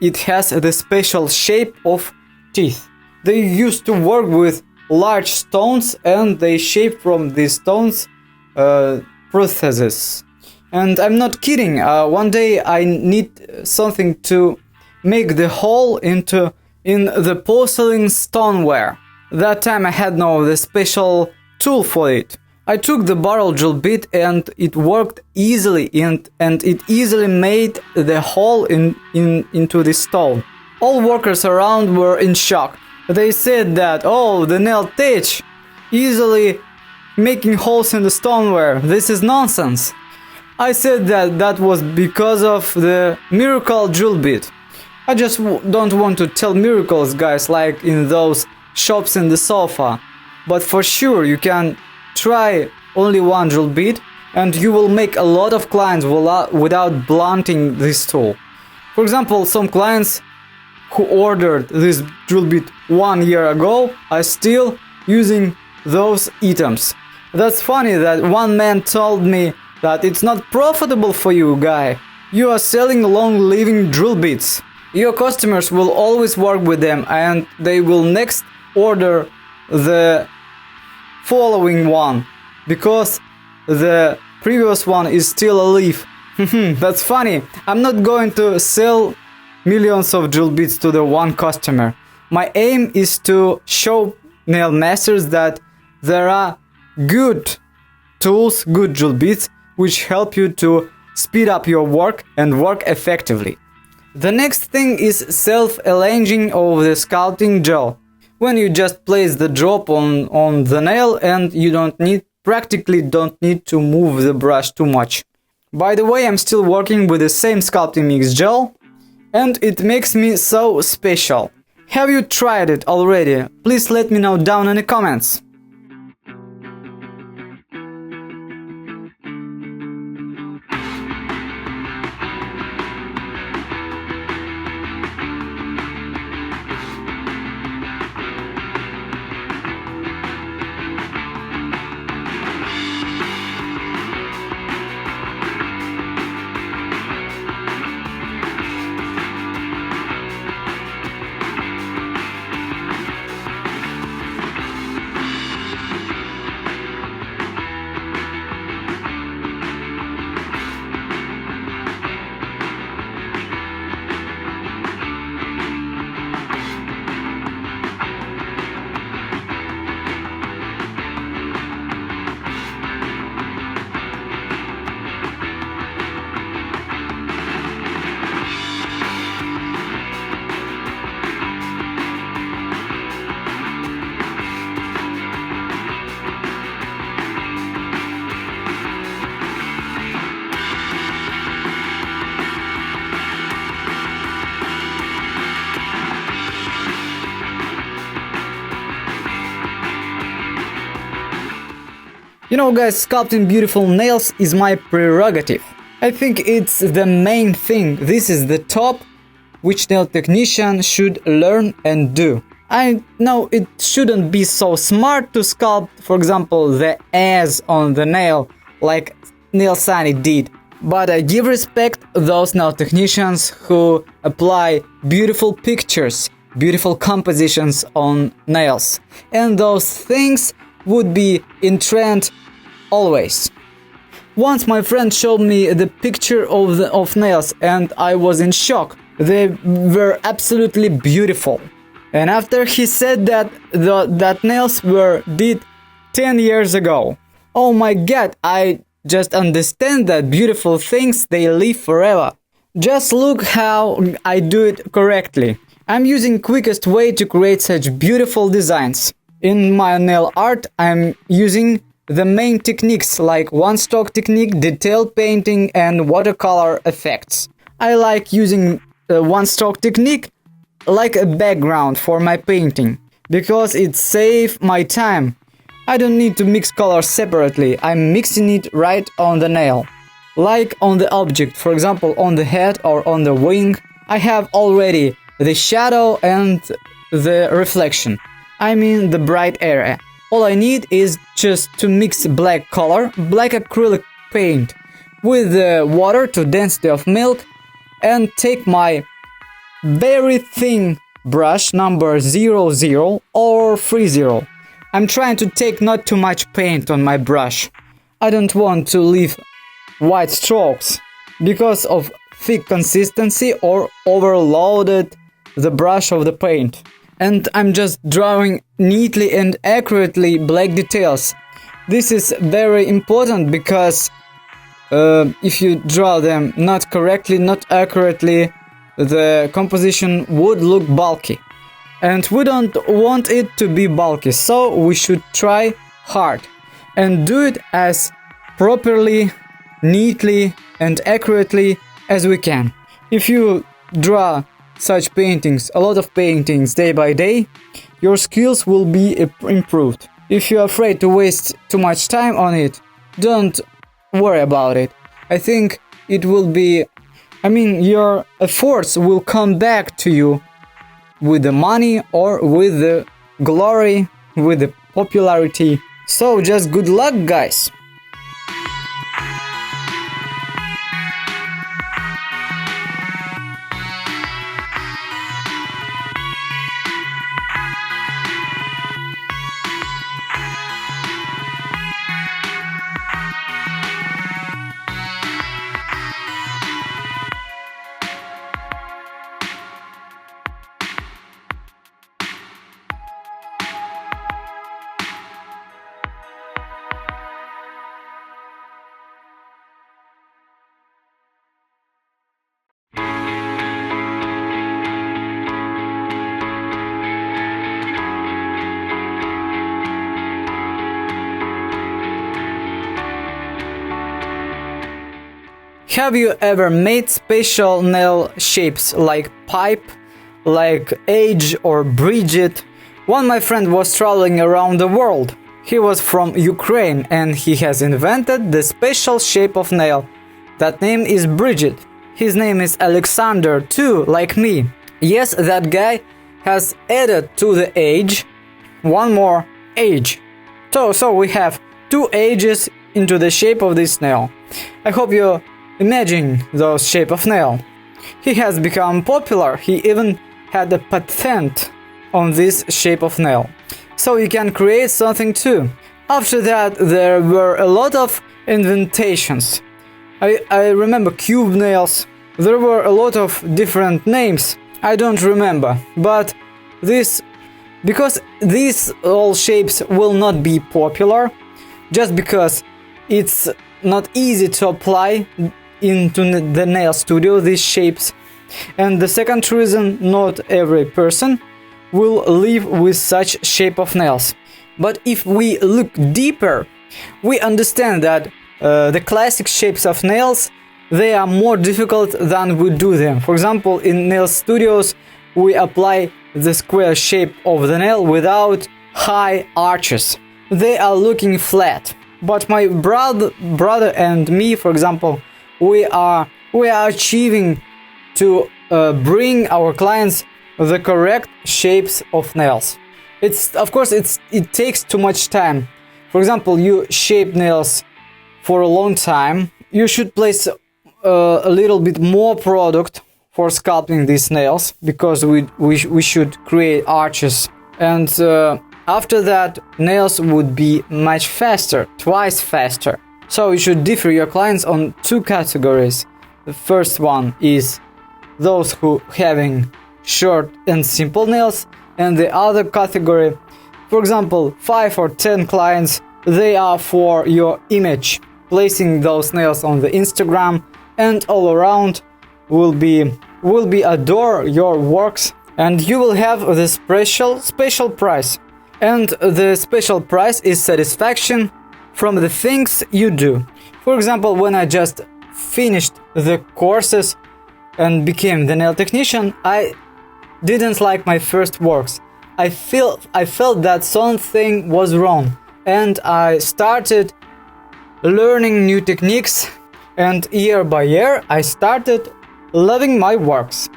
it has the special shape of teeth. They used to work with large stones and they shape from these stones prostheses. And I'm not kidding, one day I need something to make the hole in the porcelain stoneware. That time I had the special tool for it. I took the barrel drill bit and it worked easily and it easily made the hole into the stone. All workers around were in shock. They said that, oh, the nail tech easily making holes in the stoneware. This is nonsense. I said that was because of the miracle drill bit. I just don't want to tell miracles, guys, like in those shops in the sofa, but for sure you can try only one drill bit and you will make a lot of clients without blunting this tool. For example, some clients who ordered this drill bit 1 year ago are still using those items. That's funny that one man told me that it's not profitable for you, guy. You are selling long-living drill bits. Your customers will always work with them and they will next order the following one because the previous one is still alive. That's funny. I'm not going to sell millions of drill bits to the one customer. My aim is to show nail masters that there are good tools, good drill bits, which help you to speed up your work and work effectively. The next thing is self-alignment of the sculpting gel. When you just place the drop on the nail and you practically don't need to move the brush too much. By the way, I'm still working with the same sculpting mix gel, and it makes me so special. Have you tried it already? Please let me know down in the comments. You know guys, sculpting beautiful nails is my prerogative. I think it's the main thing. This is the top which nail technician should learn and do. I know it shouldn't be so smart to sculpt, for example, the S on the nail like Nail Sunny did. But I give respect those nail technicians who apply beautiful pictures, beautiful compositions on nails. And those things would be in trend always. Once my friend showed me the picture of nails and I was in shock. They were absolutely beautiful. And after he said that that nails were did 10 years ago. Oh my god, I just understand that beautiful things, they live forever. Just look how I do it correctly. I'm using quickest way to create such beautiful designs. In my nail art, I'm using the main techniques like one-stroke technique, detail painting and watercolor effects. I like using one-stroke technique like a background for my painting, because it saves my time. I don't need to mix colors separately, I'm mixing it right on the nail. Like on the object, for example on the head or on the wing, I have already the shadow and the reflection. I mean the bright area. All I need is just to mix black color, black acrylic paint, with the water to density of milk, and take my very thin brush number 00 or 30. I'm trying to take not too much paint on my brush. I don't want to leave white strokes because of thick consistency or overloaded the brush of the paint. And I'm just drawing neatly and accurately black details. This is very important because if you draw them not correctly, not accurately, the composition would look bulky. And we don't want it to be bulky, so we should try hard and do it as properly, neatly and accurately as we can. If you draw such paintings, a lot of paintings day by day, your skills will be improved. If you're afraid to waste too much time on it, don't worry about it. I think it will be, your efforts will come back to you with the money or with the glory, with the popularity. So just good luck, guys! Have you ever made special nail shapes like pipe, like Age or Bridget? One my friend was traveling around the world. He was from Ukraine and he has invented the special shape of nail. That name is Bridget. His name is Alexander too, like me. Yes, that guy has added to the age one more age. So we have two ages into the shape of this nail. I hope you imagine those shape of nail. He has become popular. He even had a patent on this shape of nail. So you can create something too. After that, there were a lot of inventations. I remember cube nails. There were a lot of different names. I don't remember. But because these all shapes will not be popular, just because it's not easy to apply into the nail studio, these shapes. And the second reason, not every person will live with such shape of nails. But if we look deeper, we understand that the classic shapes of nails, they are more difficult than we do them. For example, in nail studios, we apply the square shape of the nail without high arches. They are looking flat. But my brother and me, for example, we are achieving to bring our clients the correct shapes of nails. It takes too much time. For example, you shape nails for a long time. You should place a little bit more product for sculpting these nails, because we should create arches, and after that nails would be much faster, twice faster. So you should differ your clients on two categories. The first one is those who having short and simple nails, and the other category, for example, 5 or 10 clients, they are for your image. Placing those nails on the Instagram and all around will be adore your works, and you will have the special price. And the special price is satisfaction from the things you do. For example, when I just finished the courses and became the nail technician, I didn't like my first works. I felt that something was wrong, and I started learning new techniques, and year by year I started loving my works.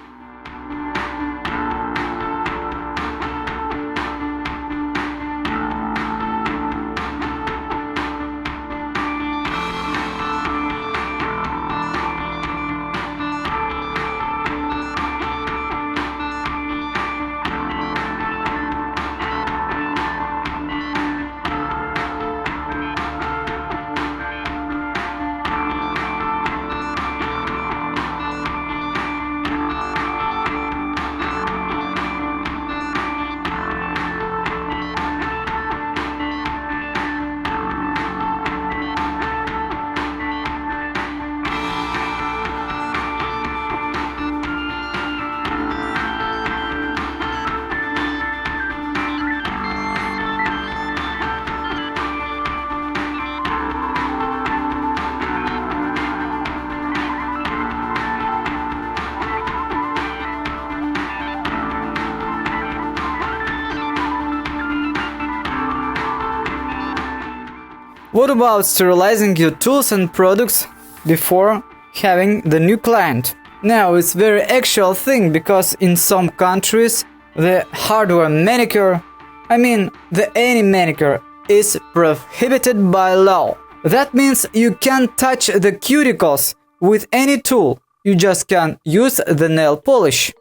What about sterilizing your tools and products before having the new client? Now, it's very actual thing, because in some countries the hardware manicure, any manicure, is prohibited by law. That means you can't touch the cuticles with any tool. You just can use the nail polish.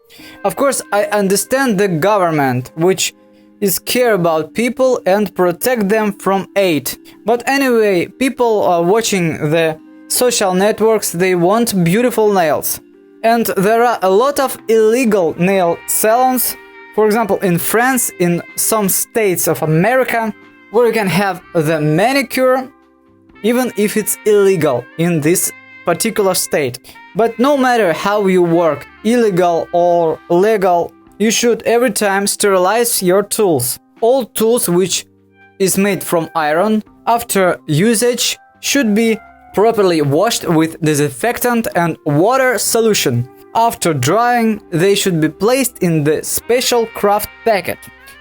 Of course, I understand the government, which is care about people and protect them from hate. But anyway, people are watching the social networks, they want beautiful nails. And there are a lot of illegal nail salons, for example in France, in some states of America, where you can have the manicure even if it's illegal in this particular state. But no matter how you work, illegal or legal, you should every time sterilize your tools. All tools which is made from iron, after usage, should be properly washed with disinfectant and water solution. After drying, they should be placed in the special craft packet.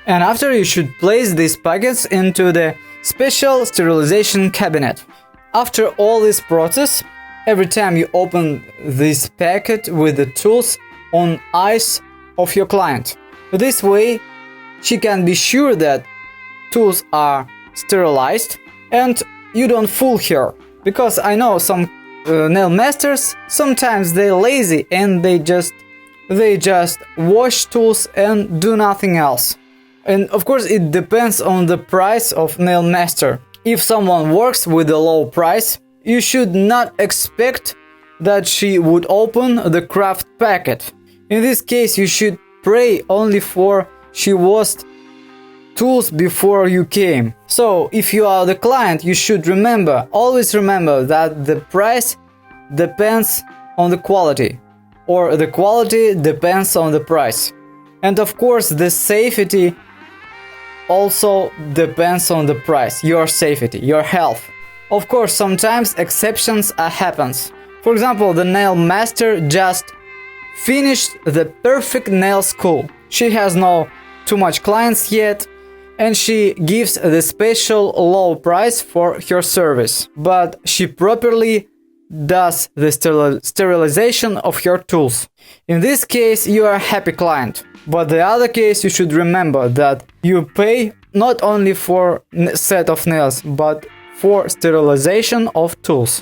And after, you should place these packets into the special sterilization cabinet. After all this process, every time you open this packet with the tools on eyes of your client. This way, she can be sure that tools are sterilized and you don't fool her. Because I know some nail masters, sometimes they're lazy and they just wash tools and do nothing else. And of course it depends on the price of nail master. If someone works with a low price, you should not expect that she would open the craft packet. In this case, you should pray only for she washed tools before you came. So if you are the client, you should always remember that the price depends on the quality, or the quality depends on the price. And of course the safety also depends on the price, your safety, your health. Of course, sometimes exceptions happens. For example, the nail master just finished the perfect nail school. She has no too much clients yet, and she gives the special low price for her service. But she properly does the sterilization of her tools. In this case, you are a happy client. But the other case, you should remember that you pay not only for a set of nails, but for sterilization of tools.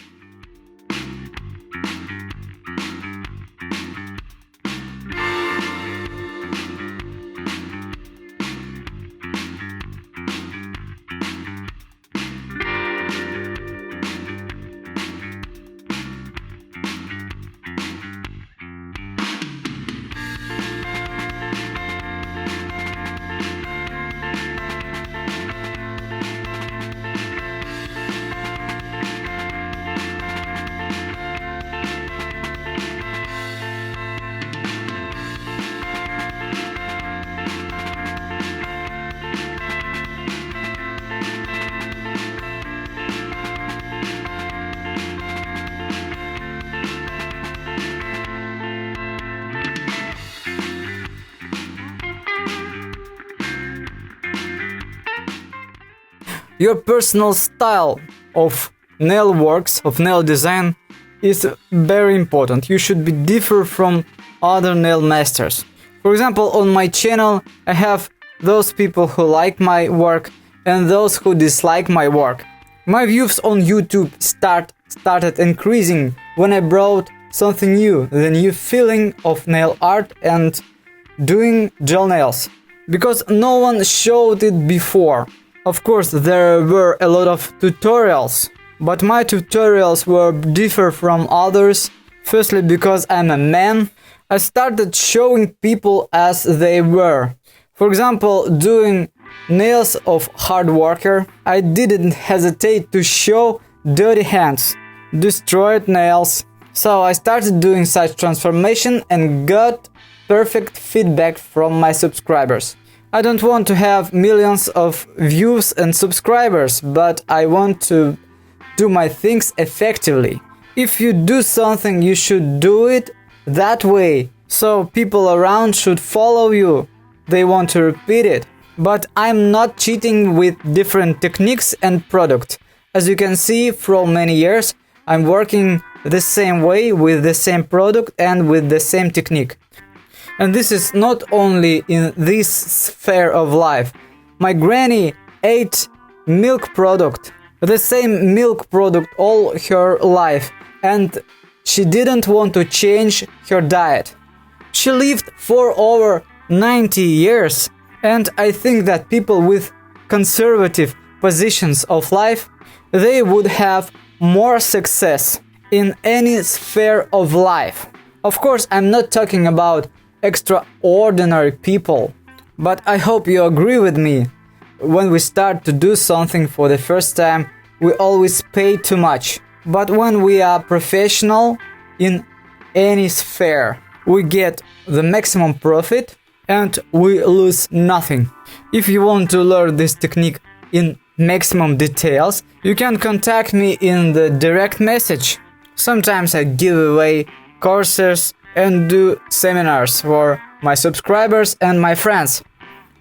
Your personal style of nail works, of nail design, is very important. You should be different from other nail masters. For example, on my channel, I have those people who like my work and those who dislike my work. My views on YouTube started increasing when I brought something new, the new feeling of nail art and doing gel nails, because no one showed it before. Of course, there were a lot of tutorials, but my tutorials were different from others. Firstly, because I'm a man, I started showing people as they were. For example, doing nails of hard worker, I didn't hesitate to show dirty hands, destroyed nails. So I started doing such transformation and got perfect feedback from my subscribers. I don't want to have millions of views and subscribers, but I want to do my things effectively. If you do something, you should do it that way, so people around should follow you. They want to repeat it. But I'm not cheating with different techniques and products. As you can see, from many years, I'm working the same way with the same product and with the same technique. And this is not only in this sphere of life. My granny ate milk product, the same milk product all her life, and she didn't want to change her diet. She lived for over 90 years, and I think that people with conservative positions of life, they would have more success in any sphere of life. Of course, I'm not talking about extraordinary people, but I hope you agree with me. When we start to do something for the first time, we always pay too much. But when we are professional in any sphere, we get the maximum profit and we lose nothing. If you want to learn this technique in maximum details, You can contact me in the direct message. Sometimes I give away courses and do seminars for my subscribers and my friends.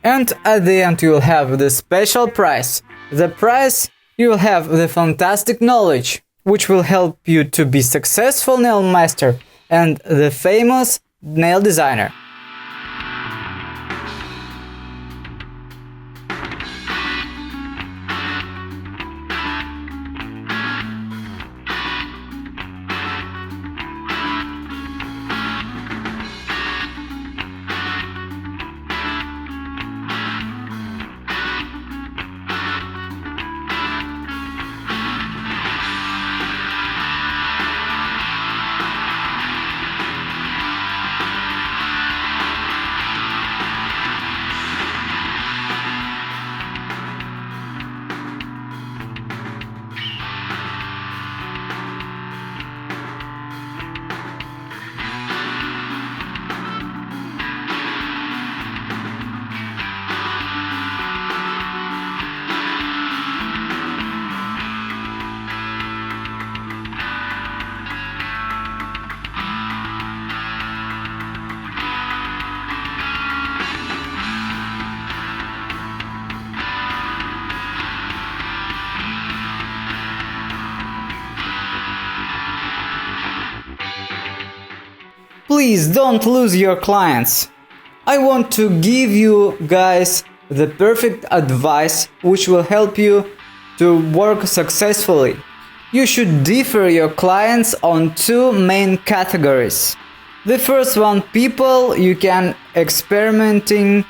And at the end you will have the special prize. The prize, you will have the fantastic knowledge, which will help you to be successful nail master and the famous nail designer. Please don't lose your clients. I want to give you guys the perfect advice which will help you to work successfully. You should differ your clients on two main categories. The first one, people you can experimenting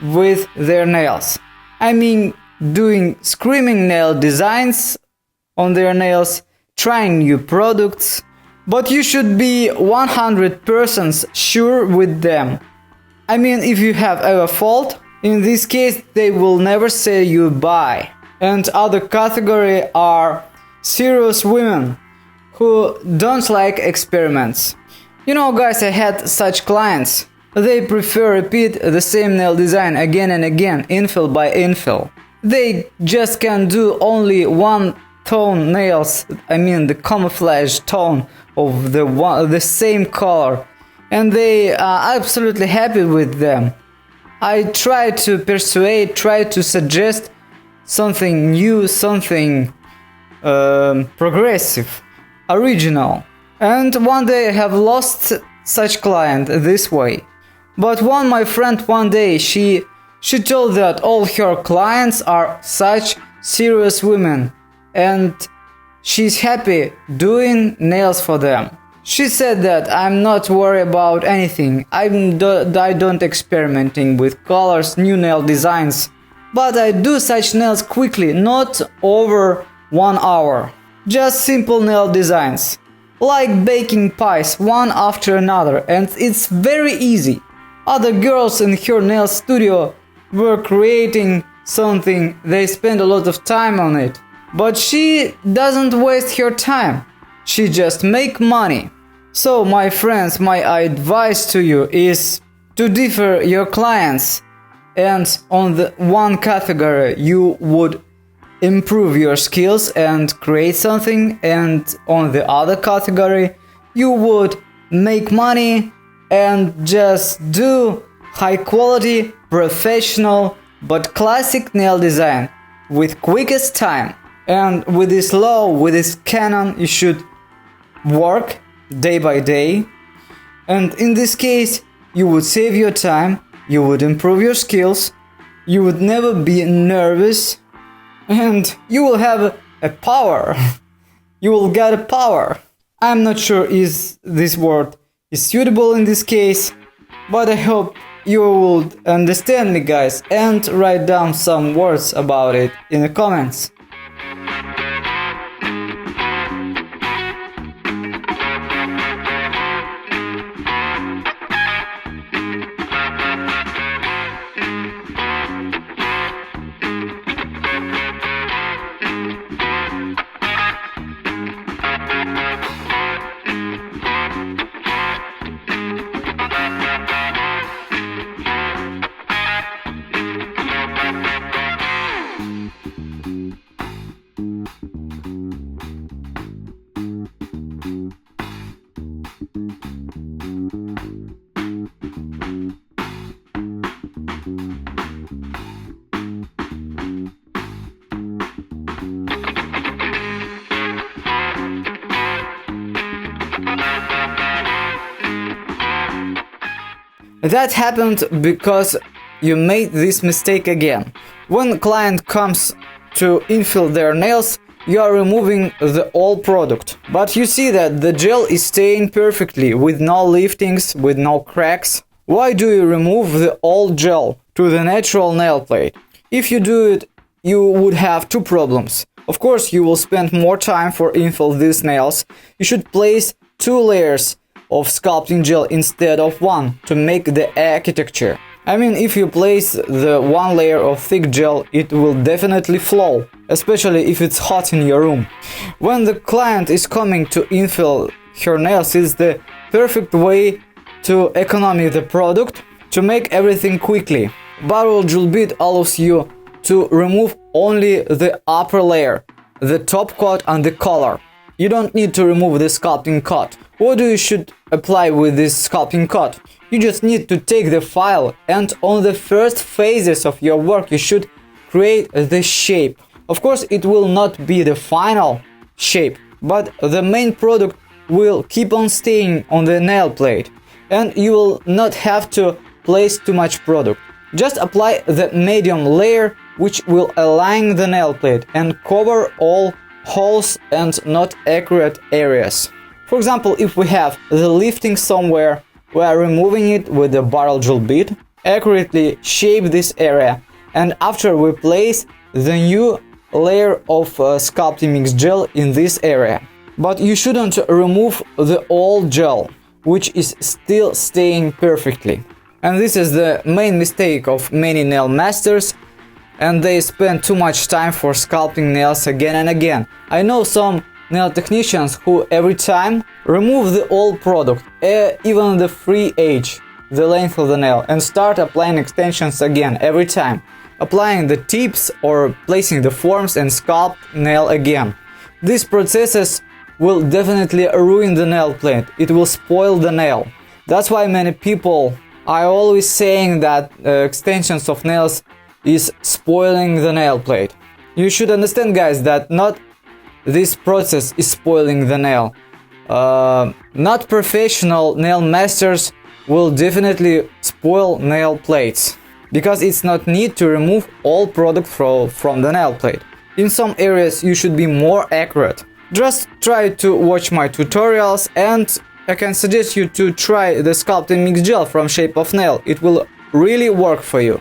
with their nails. I mean, doing screaming nail designs on their nails, trying new products, but you should be 100% sure with them. I mean, if you have a fault, in this case they will never say you bye. And other category are serious women who don't like experiments. You know guys, I had such clients. They prefer repeat the same nail design again and again, infill by infill. They just can do only one tone nails, I mean the camouflage tone of the same color, and they are absolutely happy with them. I try to persuade, try to suggest something new, something progressive, original. And one day I have lost such client this way. But my friend one day, she told that all her clients are such serious women and she's happy doing nails for them. She said that I'm not worried about anything. I don't experimenting with colors, new nail designs, but I do such nails quickly, not over 1 hour. Just simple nail designs, like baking pies one after another, and it's very easy. Other girls in her nail studio were creating something, they spend a lot of time on it. But she doesn't waste her time, she just make money. So my friends, my advice to you is to differ your clients, and on the one category you would improve your skills and create something, and on the other category you would make money and just do high quality, professional but classic nail design with quickest time. And with this law, with this canon, you should work day by day. And in this case, you would save your time, you would improve your skills, you would never be nervous, and you will have a power. You will get a power. I'm not sure if this word is suitable in this case, but I hope you will understand me guys and write down some words about it in the comments. That happened because you made this mistake again. When client comes to infill their nails, you are removing the old product. But you see that the gel is staying perfectly with no liftings, with no cracks. Why do you remove the old gel to the natural nail plate? If you do it, you would have two problems. Of course, you will spend more time for infill these nails. You should place 2 layers of sculpting gel instead of 1 to make the architecture. I mean, if you place the 1 layer of thick gel, it will definitely flow, especially if it's hot in your room. When the client is coming to infill her nails, it's the perfect way to economize the product, to make everything quickly. Barrel drill bit allows you to remove only the upper layer, the top coat and the color. You don't need to remove the sculpting coat. What do you should apply with this sculpting coat? You just need to take the file, and on the first phases of your work you should create the shape. Of course, it will not be the final shape, but the main product will keep on staying on the nail plate, and you will not have to place too much product. Just apply the medium layer, which will align the nail plate and cover all holes and not accurate areas. For example, if we have the lifting somewhere, we are removing it with the barrel drill bit, accurately shape this area, and after we place the new layer of sculpting mix gel in this area. But you shouldn't remove the old gel, which is still staying perfectly. And this is the main mistake of many nail masters, and they spend too much time for sculpting nails again and again. I know some nail technicians who every time remove the old product, even the free edge, the length of the nail, and start applying extensions again every time, applying the tips or placing the forms and sculpt nail again. These processes will definitely ruin the nail plate. It will spoil the nail. That's why many people are always saying that extensions of nails is spoiling the nail plate. You should understand, guys, that not this process is spoiling the nail. Not professional nail masters will definitely spoil nail plates, because it's not need to remove all product from the nail plate. In some areas you should be more accurate. Just try to watch my tutorials, and I can suggest you to try the sculpting mix gel from Shape of Nail. It will really work for you.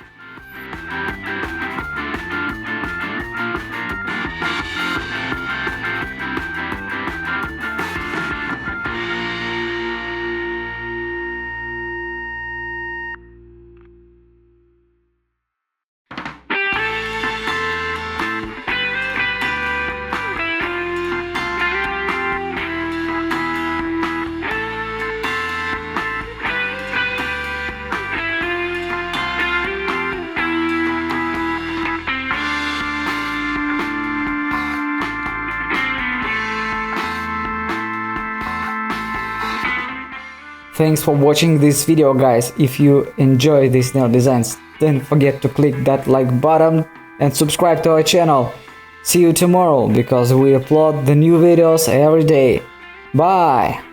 Thanks for watching this video, guys. If you enjoy these nail designs, don't forget to click that like button and subscribe to our channel. See you tomorrow, because we upload the new videos every day. Bye!